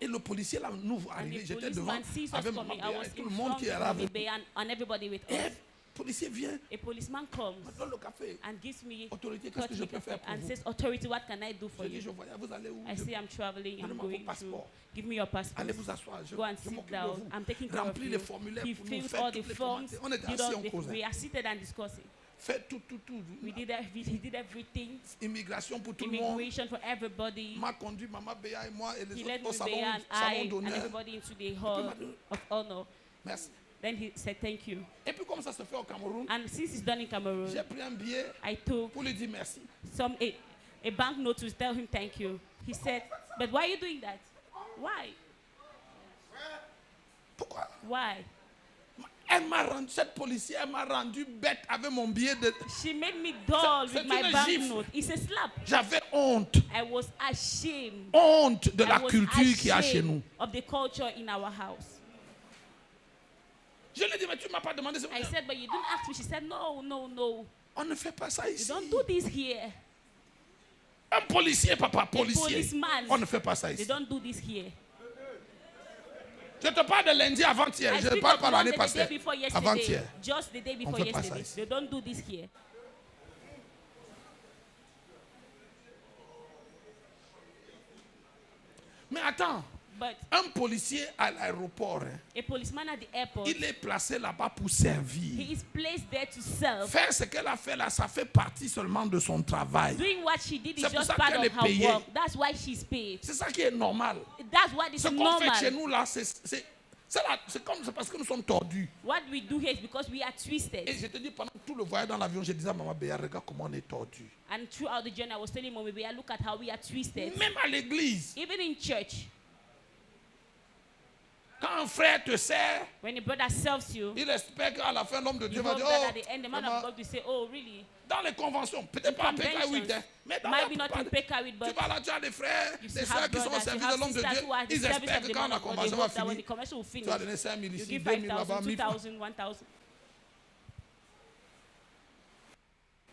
[SPEAKER 1] Et le policier là, nous
[SPEAKER 2] And
[SPEAKER 1] arrivé,
[SPEAKER 2] the
[SPEAKER 1] j'étais devant
[SPEAKER 2] policeman sees us
[SPEAKER 1] avec Maman
[SPEAKER 2] coming. I
[SPEAKER 1] Béa
[SPEAKER 2] was
[SPEAKER 1] et tout
[SPEAKER 2] in
[SPEAKER 1] le monde
[SPEAKER 2] front
[SPEAKER 1] qui est là
[SPEAKER 2] of
[SPEAKER 1] avec
[SPEAKER 2] Ibe and everybody with
[SPEAKER 1] nous. Et
[SPEAKER 2] us.
[SPEAKER 1] le policier vient,
[SPEAKER 2] A policeman comes
[SPEAKER 1] me donne le café.
[SPEAKER 2] and gives me
[SPEAKER 1] Autorité, qu'est-ce que je peux faire pour
[SPEAKER 2] and
[SPEAKER 1] vous?
[SPEAKER 2] says, authority, what can I do for
[SPEAKER 1] Je dis, je
[SPEAKER 2] you?
[SPEAKER 1] voyais, vous allez où?
[SPEAKER 2] I say, I'm traveling, I'm
[SPEAKER 1] Donnez-moi
[SPEAKER 2] going
[SPEAKER 1] vos
[SPEAKER 2] to.
[SPEAKER 1] passeports.
[SPEAKER 2] Give me your passport.
[SPEAKER 1] Allez vous asseoir, je
[SPEAKER 2] Go and
[SPEAKER 1] m'occupe
[SPEAKER 2] sit
[SPEAKER 1] de
[SPEAKER 2] down.
[SPEAKER 1] vous.
[SPEAKER 2] I'm taking care of
[SPEAKER 1] Remplis
[SPEAKER 2] you.
[SPEAKER 1] les formulaires
[SPEAKER 2] He
[SPEAKER 1] pour nous,
[SPEAKER 2] fills
[SPEAKER 1] faites
[SPEAKER 2] all the
[SPEAKER 1] toutes les
[SPEAKER 2] forms.
[SPEAKER 1] formalités. On était
[SPEAKER 2] Did
[SPEAKER 1] assis,
[SPEAKER 2] all
[SPEAKER 1] on
[SPEAKER 2] the-
[SPEAKER 1] causait.
[SPEAKER 2] we are seated and discussing.
[SPEAKER 1] Faites tout.
[SPEAKER 2] He did everything.
[SPEAKER 1] Immigration pour tout le monde.
[SPEAKER 2] Immigration for everybody.
[SPEAKER 1] M'a conduit Maman Béa et moi et les
[SPEAKER 2] He
[SPEAKER 1] autres
[SPEAKER 2] led
[SPEAKER 1] au
[SPEAKER 2] me
[SPEAKER 1] salon,
[SPEAKER 2] there and
[SPEAKER 1] salon
[SPEAKER 2] I and
[SPEAKER 1] d'honneur.
[SPEAKER 2] everybody into the hall of honor.
[SPEAKER 1] Merci.
[SPEAKER 2] Then he said, thank you.
[SPEAKER 1] Et puis comme ça se fait au Cameroun,
[SPEAKER 2] And since it's done in Cameroon,
[SPEAKER 1] j'ai pris un billet
[SPEAKER 2] I took
[SPEAKER 1] pour lui dire merci.
[SPEAKER 2] a banknote to tell him thank you. He said, but why are you doing that? Why?
[SPEAKER 1] Pourquoi?
[SPEAKER 2] Why?
[SPEAKER 1] Cette policière m'a rendu bête avec mon billet de...
[SPEAKER 2] She made me dull
[SPEAKER 1] C'est
[SPEAKER 2] with my
[SPEAKER 1] une
[SPEAKER 2] banknote. It's a slap.
[SPEAKER 1] J'avais honte.
[SPEAKER 2] I was ashamed.
[SPEAKER 1] Honte de
[SPEAKER 2] I
[SPEAKER 1] la
[SPEAKER 2] was
[SPEAKER 1] culture qu'il y a chez
[SPEAKER 2] ashamed
[SPEAKER 1] nous.
[SPEAKER 2] of the culture in our house.
[SPEAKER 1] Je lui ai dit, mais tu ne m'as pas demandé.
[SPEAKER 2] I said, but you didn't ask me. She said, no.
[SPEAKER 1] On ne fait pas ça
[SPEAKER 2] You
[SPEAKER 1] ici.
[SPEAKER 2] don't do this here.
[SPEAKER 1] Un policier, papa, policier.
[SPEAKER 2] policeman.
[SPEAKER 1] On ne fait pas ça
[SPEAKER 2] They
[SPEAKER 1] ici.
[SPEAKER 2] don't do this here.
[SPEAKER 1] Je te parle de lundi avant-hier.
[SPEAKER 2] I
[SPEAKER 1] Je ne
[SPEAKER 2] speak
[SPEAKER 1] parle
[SPEAKER 2] of
[SPEAKER 1] pas l'année
[SPEAKER 2] Monday, the
[SPEAKER 1] passée.
[SPEAKER 2] day before yesterday.
[SPEAKER 1] Avant-hier.
[SPEAKER 2] Just the day before
[SPEAKER 1] fait pas ça
[SPEAKER 2] yesterday.
[SPEAKER 1] ici.
[SPEAKER 2] They don't do this here.
[SPEAKER 1] Mais attends,
[SPEAKER 2] But
[SPEAKER 1] un policier à l'aéroport, hein,
[SPEAKER 2] a policeman at the airport,
[SPEAKER 1] il est placé là-bas pour servir.
[SPEAKER 2] he is placed there to serve.
[SPEAKER 1] Faire ce qu'elle a fait là, ça fait partie seulement de son travail.
[SPEAKER 2] Doing what she did is
[SPEAKER 1] C'est pour
[SPEAKER 2] just
[SPEAKER 1] ça
[SPEAKER 2] part
[SPEAKER 1] qu'elle
[SPEAKER 2] of
[SPEAKER 1] est
[SPEAKER 2] her
[SPEAKER 1] payée.
[SPEAKER 2] work. That's why she's paid.
[SPEAKER 1] C'est ça qui est normal.
[SPEAKER 2] That's what is
[SPEAKER 1] Ce qu'on fait chez
[SPEAKER 2] normal.
[SPEAKER 1] nous là, c'est parce que nous sommes tordus.
[SPEAKER 2] What we do here is because we are
[SPEAKER 1] Et
[SPEAKER 2] twisted.
[SPEAKER 1] je te dis, pendant tout le voyage dans l'avion, je disais à Maman Béa, regarde comment on est tordu.
[SPEAKER 2] And throughout the journey, I was telling Mommy, look at how we are twisted.
[SPEAKER 1] Même à l'église,
[SPEAKER 2] Even in church,
[SPEAKER 1] quand un frère te sert,
[SPEAKER 2] when a brother serves you,
[SPEAKER 1] il espère qu'à la fin, l'homme de
[SPEAKER 2] you
[SPEAKER 1] Dieu va
[SPEAKER 2] hope
[SPEAKER 1] dire,
[SPEAKER 2] that
[SPEAKER 1] oh,
[SPEAKER 2] at the end, the man
[SPEAKER 1] vraiment,
[SPEAKER 2] of God will say, oh, really?
[SPEAKER 1] dans les conventions, peut-être pas en
[SPEAKER 2] Conventions.
[SPEAKER 1] PK8, hein, mais dans
[SPEAKER 2] Maybe
[SPEAKER 1] la
[SPEAKER 2] not in
[SPEAKER 1] plupart,
[SPEAKER 2] PK8,
[SPEAKER 1] tu
[SPEAKER 2] but
[SPEAKER 1] vas là, tu as des frères,
[SPEAKER 2] you
[SPEAKER 1] des
[SPEAKER 2] have
[SPEAKER 1] soeurs qui sont au
[SPEAKER 2] brothers, you
[SPEAKER 1] service
[SPEAKER 2] have
[SPEAKER 1] de l'homme de
[SPEAKER 2] sisters
[SPEAKER 1] Dieu.
[SPEAKER 2] who are at the
[SPEAKER 1] Ils
[SPEAKER 2] service
[SPEAKER 1] espèrent
[SPEAKER 2] of
[SPEAKER 1] que
[SPEAKER 2] the
[SPEAKER 1] quand
[SPEAKER 2] man
[SPEAKER 1] la
[SPEAKER 2] of God. They
[SPEAKER 1] convention va
[SPEAKER 2] hope that when the
[SPEAKER 1] finir,
[SPEAKER 2] convention will
[SPEAKER 1] tu vas
[SPEAKER 2] finish,
[SPEAKER 1] donner 5 000
[SPEAKER 2] you
[SPEAKER 1] ici,
[SPEAKER 2] give
[SPEAKER 1] 2 000 là-bas,
[SPEAKER 2] 5,000,
[SPEAKER 1] 1000 francs.
[SPEAKER 2] 2,000, 1,000.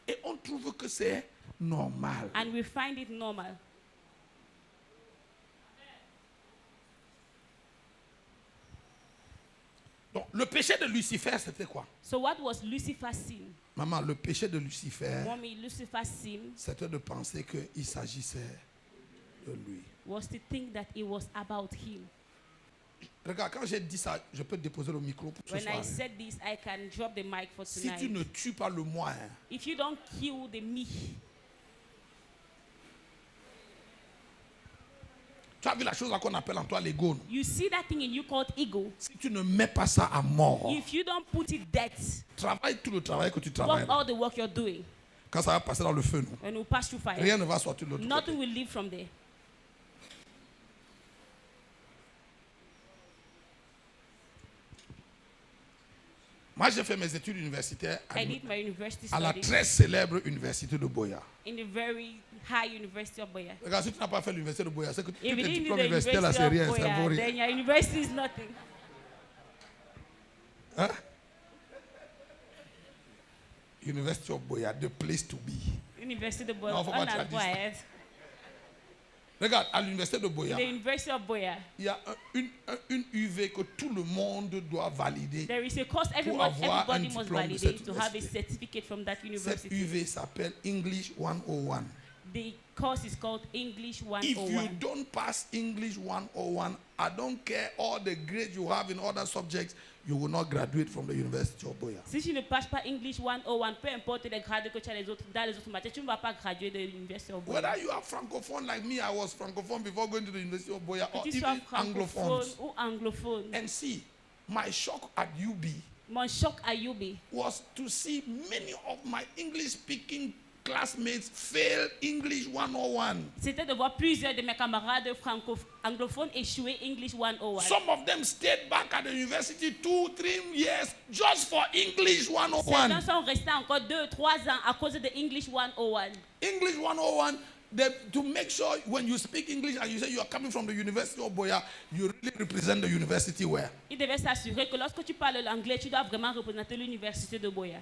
[SPEAKER 1] Et on trouve que c'est normal.
[SPEAKER 2] And we find it normal.
[SPEAKER 1] Donc, le péché de Lucifer, c'était quoi?
[SPEAKER 2] So what was Lucifer's sin?
[SPEAKER 1] Maman, le péché de Lucifer,
[SPEAKER 2] Mommy, Lucifer's sin
[SPEAKER 1] c'était de penser qu'il s'agissait de lui.
[SPEAKER 2] was to think that it was about him.
[SPEAKER 1] Regarde, quand j'ai dit ça, je peux te déposer le micro pour ce
[SPEAKER 2] When
[SPEAKER 1] soir.
[SPEAKER 2] I said this, I can drop the mic for
[SPEAKER 1] Si
[SPEAKER 2] tonight.
[SPEAKER 1] tu ne tues pas le moi, hein,
[SPEAKER 2] If you don't kill the me,
[SPEAKER 1] tu as vu la chose qu'on appelle en toi l'ego. Non?
[SPEAKER 2] you see that thing in you called ego.
[SPEAKER 1] Si tu ne mets pas ça à mort,
[SPEAKER 2] If you don't put it death,
[SPEAKER 1] travaille tout le travail que tu travailles.
[SPEAKER 2] work all the work you're doing,
[SPEAKER 1] Quand ça va passer dans le feu, non?
[SPEAKER 2] and will pass through fire.
[SPEAKER 1] Rien ne va sortir de l'autre
[SPEAKER 2] Nothing
[SPEAKER 1] côté.
[SPEAKER 2] will live from there.
[SPEAKER 1] Moi, j'ai fait mes études universitaires
[SPEAKER 2] I did my university
[SPEAKER 1] à la
[SPEAKER 2] studies
[SPEAKER 1] très célèbre université de Boya.
[SPEAKER 2] in the very high university of Boya.
[SPEAKER 1] Regarde, si tu n'as pas fait l'université de Boya, c'est que tous
[SPEAKER 2] If you
[SPEAKER 1] tes
[SPEAKER 2] didn't do
[SPEAKER 1] diplômes
[SPEAKER 2] the
[SPEAKER 1] universitaires là,
[SPEAKER 2] university
[SPEAKER 1] c'est
[SPEAKER 2] of
[SPEAKER 1] rien, ça vaut
[SPEAKER 2] Boya,
[SPEAKER 1] rien.
[SPEAKER 2] then your university is nothing.
[SPEAKER 1] Hein? University of Boya, the place to be.
[SPEAKER 2] University of Boya,
[SPEAKER 1] Non, faut pas dire ça.
[SPEAKER 2] unacquired.
[SPEAKER 1] Regarde, à l'université de Boya,
[SPEAKER 2] The University of Boya,
[SPEAKER 1] il y a une UV que tout le monde doit valider.
[SPEAKER 2] there is a course
[SPEAKER 1] avoir un
[SPEAKER 2] everybody must
[SPEAKER 1] diplôme de
[SPEAKER 2] validate
[SPEAKER 1] cette
[SPEAKER 2] to have a
[SPEAKER 1] université.
[SPEAKER 2] certificate from that
[SPEAKER 1] Cette
[SPEAKER 2] university.
[SPEAKER 1] UV s'appelle English 101.
[SPEAKER 2] The course is called English
[SPEAKER 1] If you
[SPEAKER 2] 101.
[SPEAKER 1] don't pass English 101, I don't care all the grades you have in other subjects, you will not graduate from the University of Boya.
[SPEAKER 2] Si tu ne passes pas English 101, peu importe les grades que tu as dans les autres matières, tu ne vas pas graduer de l'Université of Boya.
[SPEAKER 1] Whether you are francophone like me, I was francophone before going to the University of Boya, or
[SPEAKER 2] Que tu sois
[SPEAKER 1] even
[SPEAKER 2] francophone
[SPEAKER 1] anglophones.
[SPEAKER 2] ou anglophone.
[SPEAKER 1] And see, my shock at UB
[SPEAKER 2] Mon choc à UB,
[SPEAKER 1] was to see many of my English-speaking classmates fail English 101.
[SPEAKER 2] c'était de voir plusieurs de mes camarades anglophones échouer English 101.
[SPEAKER 1] Some of them stayed back at the university 2-3 years just for English
[SPEAKER 2] Certains
[SPEAKER 1] 101.
[SPEAKER 2] sont restés encore 2-3 ans à cause de English 101.
[SPEAKER 1] English 101, to make sure when you speak English and you say you are coming from the University of Boya, you really represent the university well.
[SPEAKER 2] Il devait s'assurer que lorsque tu parles l'anglais, tu dois vraiment représenter l'université de Boya.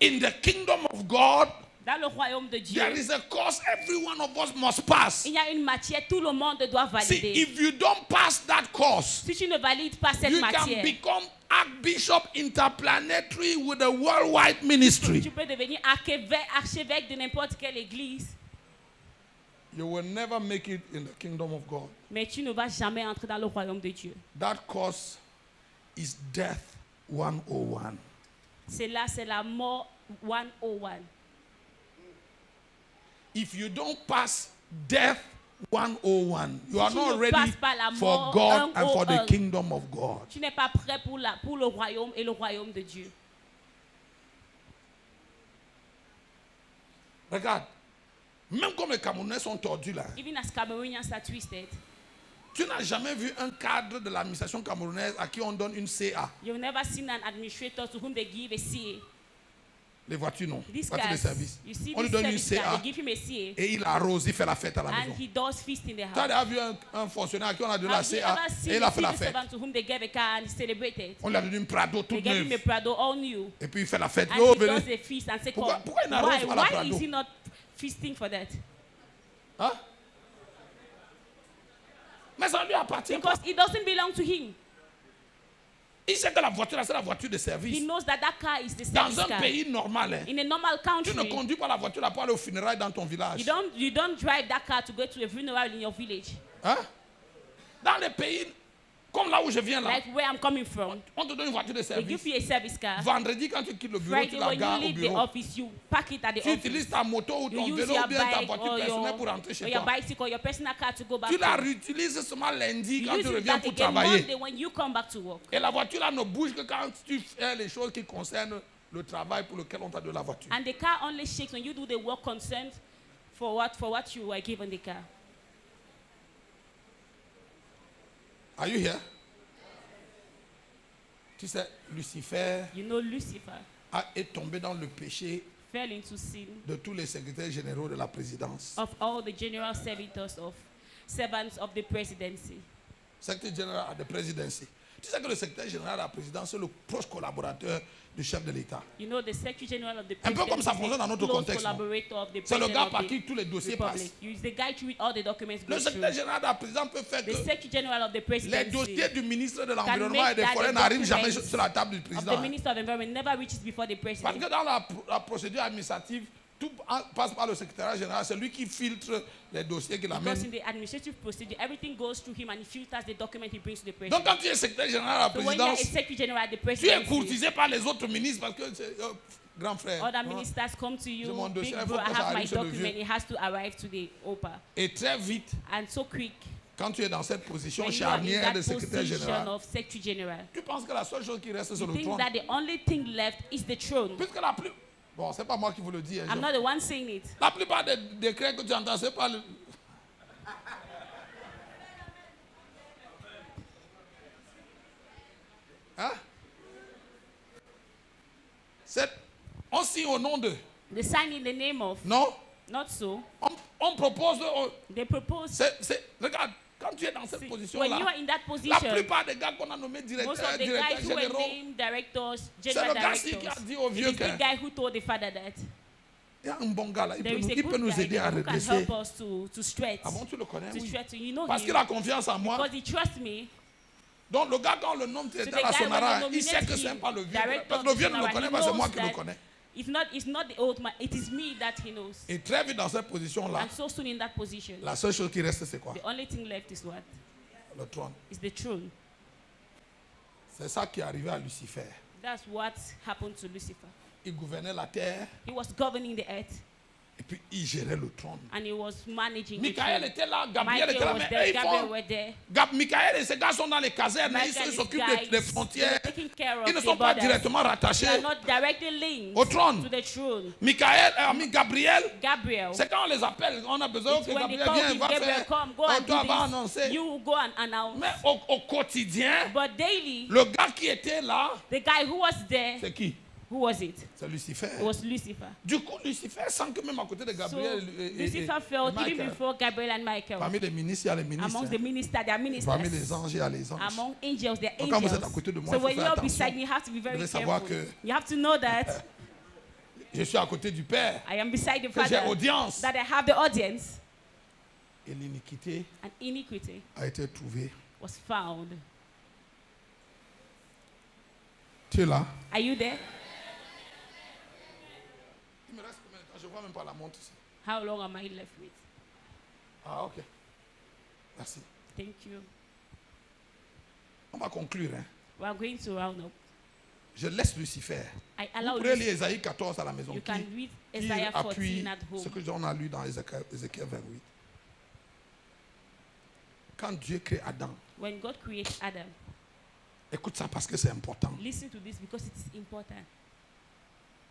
[SPEAKER 1] In the kingdom of God,
[SPEAKER 2] Dans le royaume de Dieu,
[SPEAKER 1] there is a course every one of us must pass.
[SPEAKER 2] il y a une matière, tout le monde doit
[SPEAKER 1] See,
[SPEAKER 2] valider.
[SPEAKER 1] if you don't pass that course,
[SPEAKER 2] Si tu ne valides pas cette
[SPEAKER 1] you can
[SPEAKER 2] matière,
[SPEAKER 1] become Archbishop Interplanetary with a worldwide ministry.
[SPEAKER 2] tu peux devenir archevêque de n'importe quelle église,
[SPEAKER 1] You will never make it in the kingdom of God.
[SPEAKER 2] mais tu ne vas jamais entrer dans le royaume de Dieu.
[SPEAKER 1] That course is death 101.
[SPEAKER 2] C'est la mort 101.
[SPEAKER 1] If you don't pass death 101, you are
[SPEAKER 2] tu
[SPEAKER 1] not
[SPEAKER 2] ne
[SPEAKER 1] ready
[SPEAKER 2] passes pas la
[SPEAKER 1] for
[SPEAKER 2] mort
[SPEAKER 1] God and for the
[SPEAKER 2] 101,
[SPEAKER 1] kingdom of God.
[SPEAKER 2] Tu n'es pas prêt pour le royaume et le royaume de Dieu.
[SPEAKER 1] Regarde, même comme les Camerounais sont tordus là,
[SPEAKER 2] Even as Cameroonians are twisted,
[SPEAKER 1] tu n'as jamais vu un cadre de l'administration camerounaise à qui on donne une CA.
[SPEAKER 2] you've never seen an administrator to whom they give a CA.
[SPEAKER 1] Les voitures, non.
[SPEAKER 2] This
[SPEAKER 1] Voitures de
[SPEAKER 2] guy,
[SPEAKER 1] service.
[SPEAKER 2] you see
[SPEAKER 1] On lui
[SPEAKER 2] this
[SPEAKER 1] donne une
[SPEAKER 2] service guy,
[SPEAKER 1] CA
[SPEAKER 2] they give him a CA,
[SPEAKER 1] et il arrose, il fait la fête à la
[SPEAKER 2] and
[SPEAKER 1] maison.
[SPEAKER 2] he does feast in the
[SPEAKER 1] Tu as
[SPEAKER 2] house.
[SPEAKER 1] déjà vu un fonctionnaire à qui on a donné la
[SPEAKER 2] Have you
[SPEAKER 1] CA
[SPEAKER 2] ever seen
[SPEAKER 1] et il
[SPEAKER 2] a
[SPEAKER 1] a fait la
[SPEAKER 2] civil
[SPEAKER 1] fête.
[SPEAKER 2] servant to whom they gave a car and he celebrated?
[SPEAKER 1] On lui a donné une Prado
[SPEAKER 2] They
[SPEAKER 1] toute
[SPEAKER 2] gave him a
[SPEAKER 1] neuve.
[SPEAKER 2] Prado all new,
[SPEAKER 1] Et puis il fait la fête.
[SPEAKER 2] and
[SPEAKER 1] Oh,
[SPEAKER 2] he
[SPEAKER 1] venez.
[SPEAKER 2] does a feast and say,
[SPEAKER 1] Pourquoi-
[SPEAKER 2] "Come."
[SPEAKER 1] pourquoi il n'arrose
[SPEAKER 2] Why?
[SPEAKER 1] pas la
[SPEAKER 2] Why
[SPEAKER 1] Prado?
[SPEAKER 2] is he not feasting for that?
[SPEAKER 1] Hein? Mais ça ne lui appartient pas.
[SPEAKER 2] Because it doesn't belong to him.
[SPEAKER 1] Il sait que la voiture, là, c'est la voiture de
[SPEAKER 2] He
[SPEAKER 1] service.
[SPEAKER 2] knows that car is the
[SPEAKER 1] Dans
[SPEAKER 2] service
[SPEAKER 1] un
[SPEAKER 2] car.
[SPEAKER 1] pays normal, hein,
[SPEAKER 2] In a normal
[SPEAKER 1] tu ne
[SPEAKER 2] country,
[SPEAKER 1] conduis pas la voiture là pour aller au funérailles dans ton village.
[SPEAKER 2] you don't drive that car to go to a funeral in your village.
[SPEAKER 1] Hein? Dans les pays comme là où je viens là,
[SPEAKER 2] Like where I'm coming from,
[SPEAKER 1] on te donne une voiture de
[SPEAKER 2] they give
[SPEAKER 1] service.
[SPEAKER 2] you a service car.
[SPEAKER 1] Vendredi, quand tu quittes le bureau, tu
[SPEAKER 2] Friday
[SPEAKER 1] la
[SPEAKER 2] when you
[SPEAKER 1] gares au
[SPEAKER 2] leave the
[SPEAKER 1] bureau.
[SPEAKER 2] office, you park it at the
[SPEAKER 1] Tu
[SPEAKER 2] office.
[SPEAKER 1] utilises ta moto ou
[SPEAKER 2] You
[SPEAKER 1] ton
[SPEAKER 2] use
[SPEAKER 1] vélo
[SPEAKER 2] your
[SPEAKER 1] ou bien ta
[SPEAKER 2] bike
[SPEAKER 1] voiture
[SPEAKER 2] or
[SPEAKER 1] personnelle pour rentrer chez
[SPEAKER 2] your
[SPEAKER 1] toi.
[SPEAKER 2] bicycle or your personal car to go back
[SPEAKER 1] Tu la
[SPEAKER 2] home.
[SPEAKER 1] réutilises seulement lundi
[SPEAKER 2] You
[SPEAKER 1] quand
[SPEAKER 2] use
[SPEAKER 1] tu
[SPEAKER 2] it
[SPEAKER 1] reviens
[SPEAKER 2] back
[SPEAKER 1] pour
[SPEAKER 2] again
[SPEAKER 1] travailler.
[SPEAKER 2] Monday when you come back to work.
[SPEAKER 1] Et la voiture là ne bouge que quand tu fais les choses qui concernent le travail pour lequel on t'a donné la voiture.
[SPEAKER 2] And the car only shakes when you do the work concerned for what you were given the car.
[SPEAKER 1] Are you here? Tu sais, Lucifer
[SPEAKER 2] You know, Lucifer
[SPEAKER 1] est tombé dans le péché
[SPEAKER 2] fell into sin
[SPEAKER 1] de tous les secrétaires généraux de la présidence.
[SPEAKER 2] of all the general servants of the presidency.
[SPEAKER 1] Secrétaire général de la présidence. Tu sais que le secrétaire général de la présidence est le proche collaborateur du chef de l'État.
[SPEAKER 2] You know, the Secretary General of the
[SPEAKER 1] Un peu
[SPEAKER 2] Presidency
[SPEAKER 1] comme ça
[SPEAKER 2] is
[SPEAKER 1] fonctionne dans
[SPEAKER 2] a
[SPEAKER 1] notre
[SPEAKER 2] close
[SPEAKER 1] contexte, non?
[SPEAKER 2] collaborator of the
[SPEAKER 1] C'est le
[SPEAKER 2] President
[SPEAKER 1] gars
[SPEAKER 2] of
[SPEAKER 1] par
[SPEAKER 2] the
[SPEAKER 1] qui tous les dossiers
[SPEAKER 2] Republic.
[SPEAKER 1] passent.
[SPEAKER 2] He's the guy to read all the documents
[SPEAKER 1] Le
[SPEAKER 2] go
[SPEAKER 1] secrétaire
[SPEAKER 2] through.
[SPEAKER 1] général de la présidence peut faire
[SPEAKER 2] The
[SPEAKER 1] que
[SPEAKER 2] Secretary General of the
[SPEAKER 1] les
[SPEAKER 2] Presidency
[SPEAKER 1] dossiers du ministre de
[SPEAKER 2] can
[SPEAKER 1] l'Environnement et
[SPEAKER 2] make
[SPEAKER 1] des
[SPEAKER 2] that
[SPEAKER 1] Forêts
[SPEAKER 2] the
[SPEAKER 1] n'arrivent jamais
[SPEAKER 2] documents
[SPEAKER 1] sur la table du
[SPEAKER 2] of the
[SPEAKER 1] président.
[SPEAKER 2] Minister of Environment never reaches before the
[SPEAKER 1] Parce
[SPEAKER 2] President.
[SPEAKER 1] que dans la procédure administrative, tout passe par le secrétaire général. C'est lui qui filtre les dossiers qu'il
[SPEAKER 2] Because
[SPEAKER 1] amène.
[SPEAKER 2] in the administrative procedure, everything goes through him and he filters the document he brings to the
[SPEAKER 1] Donc
[SPEAKER 2] President.
[SPEAKER 1] quand tu es secrétaire général de
[SPEAKER 2] So
[SPEAKER 1] la
[SPEAKER 2] when you are a
[SPEAKER 1] présidence,
[SPEAKER 2] Secretary General at the
[SPEAKER 1] tu es
[SPEAKER 2] Presidency,
[SPEAKER 1] courtisé par les autres ministres parce que c'est grand frère.
[SPEAKER 2] other
[SPEAKER 1] hein.
[SPEAKER 2] ministers come to you,
[SPEAKER 1] mon dossier,
[SPEAKER 2] big
[SPEAKER 1] il
[SPEAKER 2] bro,
[SPEAKER 1] faut
[SPEAKER 2] I
[SPEAKER 1] que ça
[SPEAKER 2] have my
[SPEAKER 1] arrive chez le
[SPEAKER 2] document,
[SPEAKER 1] vieux.
[SPEAKER 2] it has to arrive to the OPA.
[SPEAKER 1] Et très vite,
[SPEAKER 2] And so quick,
[SPEAKER 1] quand tu es dans cette position
[SPEAKER 2] when you are in
[SPEAKER 1] charnière
[SPEAKER 2] that
[SPEAKER 1] de secrétaire
[SPEAKER 2] position
[SPEAKER 1] général,
[SPEAKER 2] of Secretary General,
[SPEAKER 1] tu penses que la seule chose qui reste sur
[SPEAKER 2] you
[SPEAKER 1] le
[SPEAKER 2] think
[SPEAKER 1] trône,
[SPEAKER 2] that the only thing left is the throne.
[SPEAKER 1] puisque la plus... Bon, c'est pas moi qui vous le dis. hein,
[SPEAKER 2] I'm not the one saying it.
[SPEAKER 1] La plupart des décrets que tu entends, c'est pas le... Hein? On signe au nom de...
[SPEAKER 2] They sign in the name of,
[SPEAKER 1] Non?
[SPEAKER 2] not so.
[SPEAKER 1] On propose...
[SPEAKER 2] They propose.
[SPEAKER 1] Regarde, quand tu es dans cette
[SPEAKER 2] See,
[SPEAKER 1] position-là,
[SPEAKER 2] when you are in that
[SPEAKER 1] la
[SPEAKER 2] position,
[SPEAKER 1] plupart des gars qu'on a nommés
[SPEAKER 2] most
[SPEAKER 1] directeurs,
[SPEAKER 2] of the
[SPEAKER 1] directeurs
[SPEAKER 2] guys who were
[SPEAKER 1] généraux,
[SPEAKER 2] named directors,
[SPEAKER 1] c'est
[SPEAKER 2] general
[SPEAKER 1] le gars qui a
[SPEAKER 2] directors,
[SPEAKER 1] dit au
[SPEAKER 2] it
[SPEAKER 1] vieux
[SPEAKER 2] is the
[SPEAKER 1] que...
[SPEAKER 2] guy who told the father that
[SPEAKER 1] Il y a un bon gars là, il
[SPEAKER 2] there
[SPEAKER 1] peut
[SPEAKER 2] is a
[SPEAKER 1] il peut
[SPEAKER 2] good
[SPEAKER 1] nous
[SPEAKER 2] guy
[SPEAKER 1] aider à
[SPEAKER 2] there who can
[SPEAKER 1] redresser.
[SPEAKER 2] help us to stretch.
[SPEAKER 1] Ah bon, tu le connais?
[SPEAKER 2] To
[SPEAKER 1] Oui.
[SPEAKER 2] stretch. You know
[SPEAKER 1] Parce
[SPEAKER 2] him.
[SPEAKER 1] qu'il a confiance en moi.
[SPEAKER 2] Because he trusts me.
[SPEAKER 1] Donc le gars, quand on le nomme
[SPEAKER 2] So the
[SPEAKER 1] directeur à
[SPEAKER 2] guy, when
[SPEAKER 1] Sonara,
[SPEAKER 2] you
[SPEAKER 1] il sait
[SPEAKER 2] nominate
[SPEAKER 1] que c'est
[SPEAKER 2] him,
[SPEAKER 1] pas le vieux.
[SPEAKER 2] director
[SPEAKER 1] Parce que le
[SPEAKER 2] of
[SPEAKER 1] vieux ne le
[SPEAKER 2] Sonara,
[SPEAKER 1] connaît
[SPEAKER 2] he
[SPEAKER 1] pas, c'est moi
[SPEAKER 2] knows
[SPEAKER 1] qui le
[SPEAKER 2] that
[SPEAKER 1] connais.
[SPEAKER 2] it's not the old man, it is me that he knows.
[SPEAKER 1] Et très vite dans cette position-là,
[SPEAKER 2] And so soon in that position,
[SPEAKER 1] la seule chose qui reste, c'est quoi?
[SPEAKER 2] the only thing left is what?
[SPEAKER 1] Le trône.
[SPEAKER 2] Is the throne.
[SPEAKER 1] C'est ça qui est arrivé à Lucifer.
[SPEAKER 2] That's what happened to Lucifer.
[SPEAKER 1] Il gouvernait la terre
[SPEAKER 2] He was governing the earth
[SPEAKER 1] et puis il gérait le trône.
[SPEAKER 2] and he was managing
[SPEAKER 1] Michael
[SPEAKER 2] the
[SPEAKER 1] était là,
[SPEAKER 2] throne.
[SPEAKER 1] Gabriel était là,
[SPEAKER 2] Michael was
[SPEAKER 1] mais
[SPEAKER 2] there,
[SPEAKER 1] eux, ils
[SPEAKER 2] Gabriel
[SPEAKER 1] font...
[SPEAKER 2] were there.
[SPEAKER 1] Michael et ces gars sont dans les casernes,
[SPEAKER 2] Michael
[SPEAKER 1] ils
[SPEAKER 2] is
[SPEAKER 1] s'occupent
[SPEAKER 2] guys,
[SPEAKER 1] des frontières.
[SPEAKER 2] they're taking care of
[SPEAKER 1] Ils ne
[SPEAKER 2] the
[SPEAKER 1] sont pas
[SPEAKER 2] borders.
[SPEAKER 1] directement
[SPEAKER 2] They
[SPEAKER 1] rattachés
[SPEAKER 2] are not directly linked
[SPEAKER 1] au trône.
[SPEAKER 2] to the throne.
[SPEAKER 1] Gabriel,
[SPEAKER 2] Gabriel,
[SPEAKER 1] c'est quand on les appelle, on a besoin
[SPEAKER 2] it's
[SPEAKER 1] que
[SPEAKER 2] when they
[SPEAKER 1] Gabriel
[SPEAKER 2] call
[SPEAKER 1] vienne,
[SPEAKER 2] him,
[SPEAKER 1] va
[SPEAKER 2] Gabriel,
[SPEAKER 1] faire,
[SPEAKER 2] come, go
[SPEAKER 1] on
[SPEAKER 2] and
[SPEAKER 1] doit
[SPEAKER 2] do
[SPEAKER 1] va
[SPEAKER 2] this.
[SPEAKER 1] annoncer.
[SPEAKER 2] You go and announce.
[SPEAKER 1] Mais au quotidien,
[SPEAKER 2] But daily,
[SPEAKER 1] le gars qui était là,
[SPEAKER 2] the guy who was there,
[SPEAKER 1] c'est qui?
[SPEAKER 2] Who was it?
[SPEAKER 1] C'est Lucifer.
[SPEAKER 2] It was Lucifer.
[SPEAKER 1] Du coup, Lucifer sent que même à côté de Gabriel
[SPEAKER 2] So
[SPEAKER 1] et
[SPEAKER 2] Lucifer felt, even
[SPEAKER 1] Michael,
[SPEAKER 2] before Gabriel and Michael,
[SPEAKER 1] parmi les ministres, il y a les ministres.
[SPEAKER 2] amongst the ministers, there are
[SPEAKER 1] Parmi les
[SPEAKER 2] ministers.
[SPEAKER 1] anges, il y a les anges.
[SPEAKER 2] Among angels, there are
[SPEAKER 1] Donc, quand vous
[SPEAKER 2] angels.
[SPEAKER 1] êtes à côté de moi,
[SPEAKER 2] So
[SPEAKER 1] il faut
[SPEAKER 2] when
[SPEAKER 1] faire
[SPEAKER 2] you're
[SPEAKER 1] attention.
[SPEAKER 2] beside me, you have to be
[SPEAKER 1] Vous
[SPEAKER 2] very
[SPEAKER 1] devez savoir
[SPEAKER 2] careful.
[SPEAKER 1] que
[SPEAKER 2] You have to know that
[SPEAKER 1] je suis à côté du Père,
[SPEAKER 2] I am beside the
[SPEAKER 1] que j'ai
[SPEAKER 2] Father,
[SPEAKER 1] audience.
[SPEAKER 2] that I have the audience,
[SPEAKER 1] Et l'iniquité
[SPEAKER 2] and iniquity
[SPEAKER 1] a été trouvée.
[SPEAKER 2] was found.
[SPEAKER 1] Tu es là?
[SPEAKER 2] Are you there?
[SPEAKER 1] Il me reste combien de temps? Je ne vois même pas la montre ici.
[SPEAKER 2] How long am I left with?
[SPEAKER 1] Ah, ok. Merci.
[SPEAKER 2] Thank you.
[SPEAKER 1] On va conclure. Hein.
[SPEAKER 2] We are going to round up.
[SPEAKER 1] Je laisse Lucifer.
[SPEAKER 2] I
[SPEAKER 1] Vous
[SPEAKER 2] allow
[SPEAKER 1] pourrez
[SPEAKER 2] this.
[SPEAKER 1] lire Ésaïe 14 à la maison.
[SPEAKER 2] You
[SPEAKER 1] Qui
[SPEAKER 2] can read
[SPEAKER 1] qui
[SPEAKER 2] Isaiah
[SPEAKER 1] appuie
[SPEAKER 2] 14 at
[SPEAKER 1] ce
[SPEAKER 2] home.
[SPEAKER 1] que on a lu dans Ézéchiel 28. Quand Dieu crée Adam,
[SPEAKER 2] When God created Adam,
[SPEAKER 1] écoute ça parce que c'est important.
[SPEAKER 2] listen to this because it is important.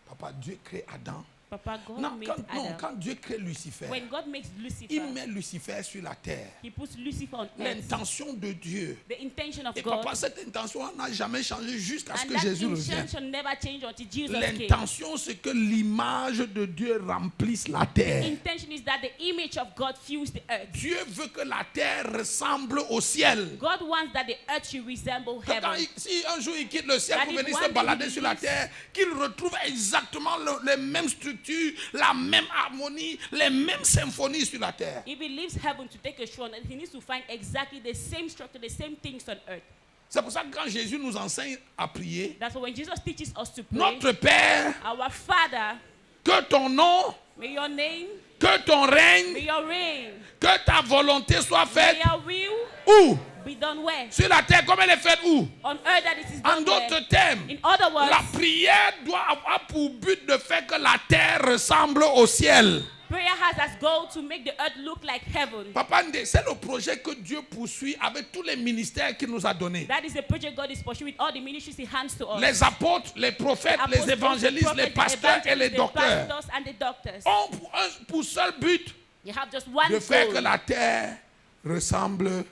[SPEAKER 1] Papa, Dieu crée Adam.
[SPEAKER 2] Papa, God
[SPEAKER 1] Non,
[SPEAKER 2] made
[SPEAKER 1] quand
[SPEAKER 2] Adam.
[SPEAKER 1] Dieu crée Lucifer,
[SPEAKER 2] When God makes Lucifer,
[SPEAKER 1] il met Lucifer sur la terre.
[SPEAKER 2] He puts Lucifer on earth.
[SPEAKER 1] L'intention de Dieu.
[SPEAKER 2] The intention of
[SPEAKER 1] Et
[SPEAKER 2] God.
[SPEAKER 1] papa, cette intention n'a jamais changé jusqu'à ce
[SPEAKER 2] And
[SPEAKER 1] que
[SPEAKER 2] that
[SPEAKER 1] Jésus revienne.
[SPEAKER 2] intention never changed until Jesus came.
[SPEAKER 1] L'intention, c'est que l'image de Dieu remplisse la terre.
[SPEAKER 2] Intention is that the image of God fills the earth.
[SPEAKER 1] Dieu veut que la terre ressemble au ciel.
[SPEAKER 2] God wants that the earth should resemble
[SPEAKER 1] Que quand
[SPEAKER 2] heaven.
[SPEAKER 1] si un jour il quitte le ciel
[SPEAKER 2] That
[SPEAKER 1] pour
[SPEAKER 2] if
[SPEAKER 1] venir
[SPEAKER 2] one
[SPEAKER 1] se
[SPEAKER 2] day
[SPEAKER 1] balader
[SPEAKER 2] he
[SPEAKER 1] sur la
[SPEAKER 2] leaves-
[SPEAKER 1] terre, qu'il retrouve exactement les mêmes structures, la même harmonie, les mêmes symphonies sur la terre.
[SPEAKER 2] If he leaves heaven to take a shrine, he needs to find exactly the same structure, the same things on earth.
[SPEAKER 1] C'est pour ça que quand Jésus nous enseigne à prier,
[SPEAKER 2] That's why when Jesus teaches us to pray,
[SPEAKER 1] notre Père,
[SPEAKER 2] our Father,
[SPEAKER 1] que ton nom,
[SPEAKER 2] may your name,
[SPEAKER 1] que ton
[SPEAKER 2] may
[SPEAKER 1] règne,
[SPEAKER 2] your reign,
[SPEAKER 1] que ta volonté soit
[SPEAKER 2] may
[SPEAKER 1] faite
[SPEAKER 2] your will
[SPEAKER 1] où?
[SPEAKER 2] be done where?
[SPEAKER 1] Sur la terre, comme elle est faite où?
[SPEAKER 2] On earth that it is
[SPEAKER 1] En
[SPEAKER 2] done where?
[SPEAKER 1] d'autres termes,
[SPEAKER 2] In other words,
[SPEAKER 1] la prière doit avoir pour but de faire que la terre ressemble au ciel.
[SPEAKER 2] prayer has as goal to make the earth look like heaven.
[SPEAKER 1] Papa Ndé, c'est le projet que Dieu poursuit avec tous les ministères qu'il nous a donnés.
[SPEAKER 2] That is the project God is pursuing with all the ministries He hands to us.
[SPEAKER 1] Les apôtres, les prophètes,
[SPEAKER 2] The apostles,
[SPEAKER 1] les évangélistes,
[SPEAKER 2] the
[SPEAKER 1] les
[SPEAKER 2] prophets,
[SPEAKER 1] pasteurs
[SPEAKER 2] the
[SPEAKER 1] et les
[SPEAKER 2] evangelists, the
[SPEAKER 1] docteurs
[SPEAKER 2] pastors and the doctors.
[SPEAKER 1] ont pour seul but
[SPEAKER 2] You have just one
[SPEAKER 1] de faire
[SPEAKER 2] goal
[SPEAKER 1] que la terre ressemble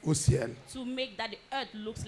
[SPEAKER 1] au ciel.
[SPEAKER 2] to make that the earth looks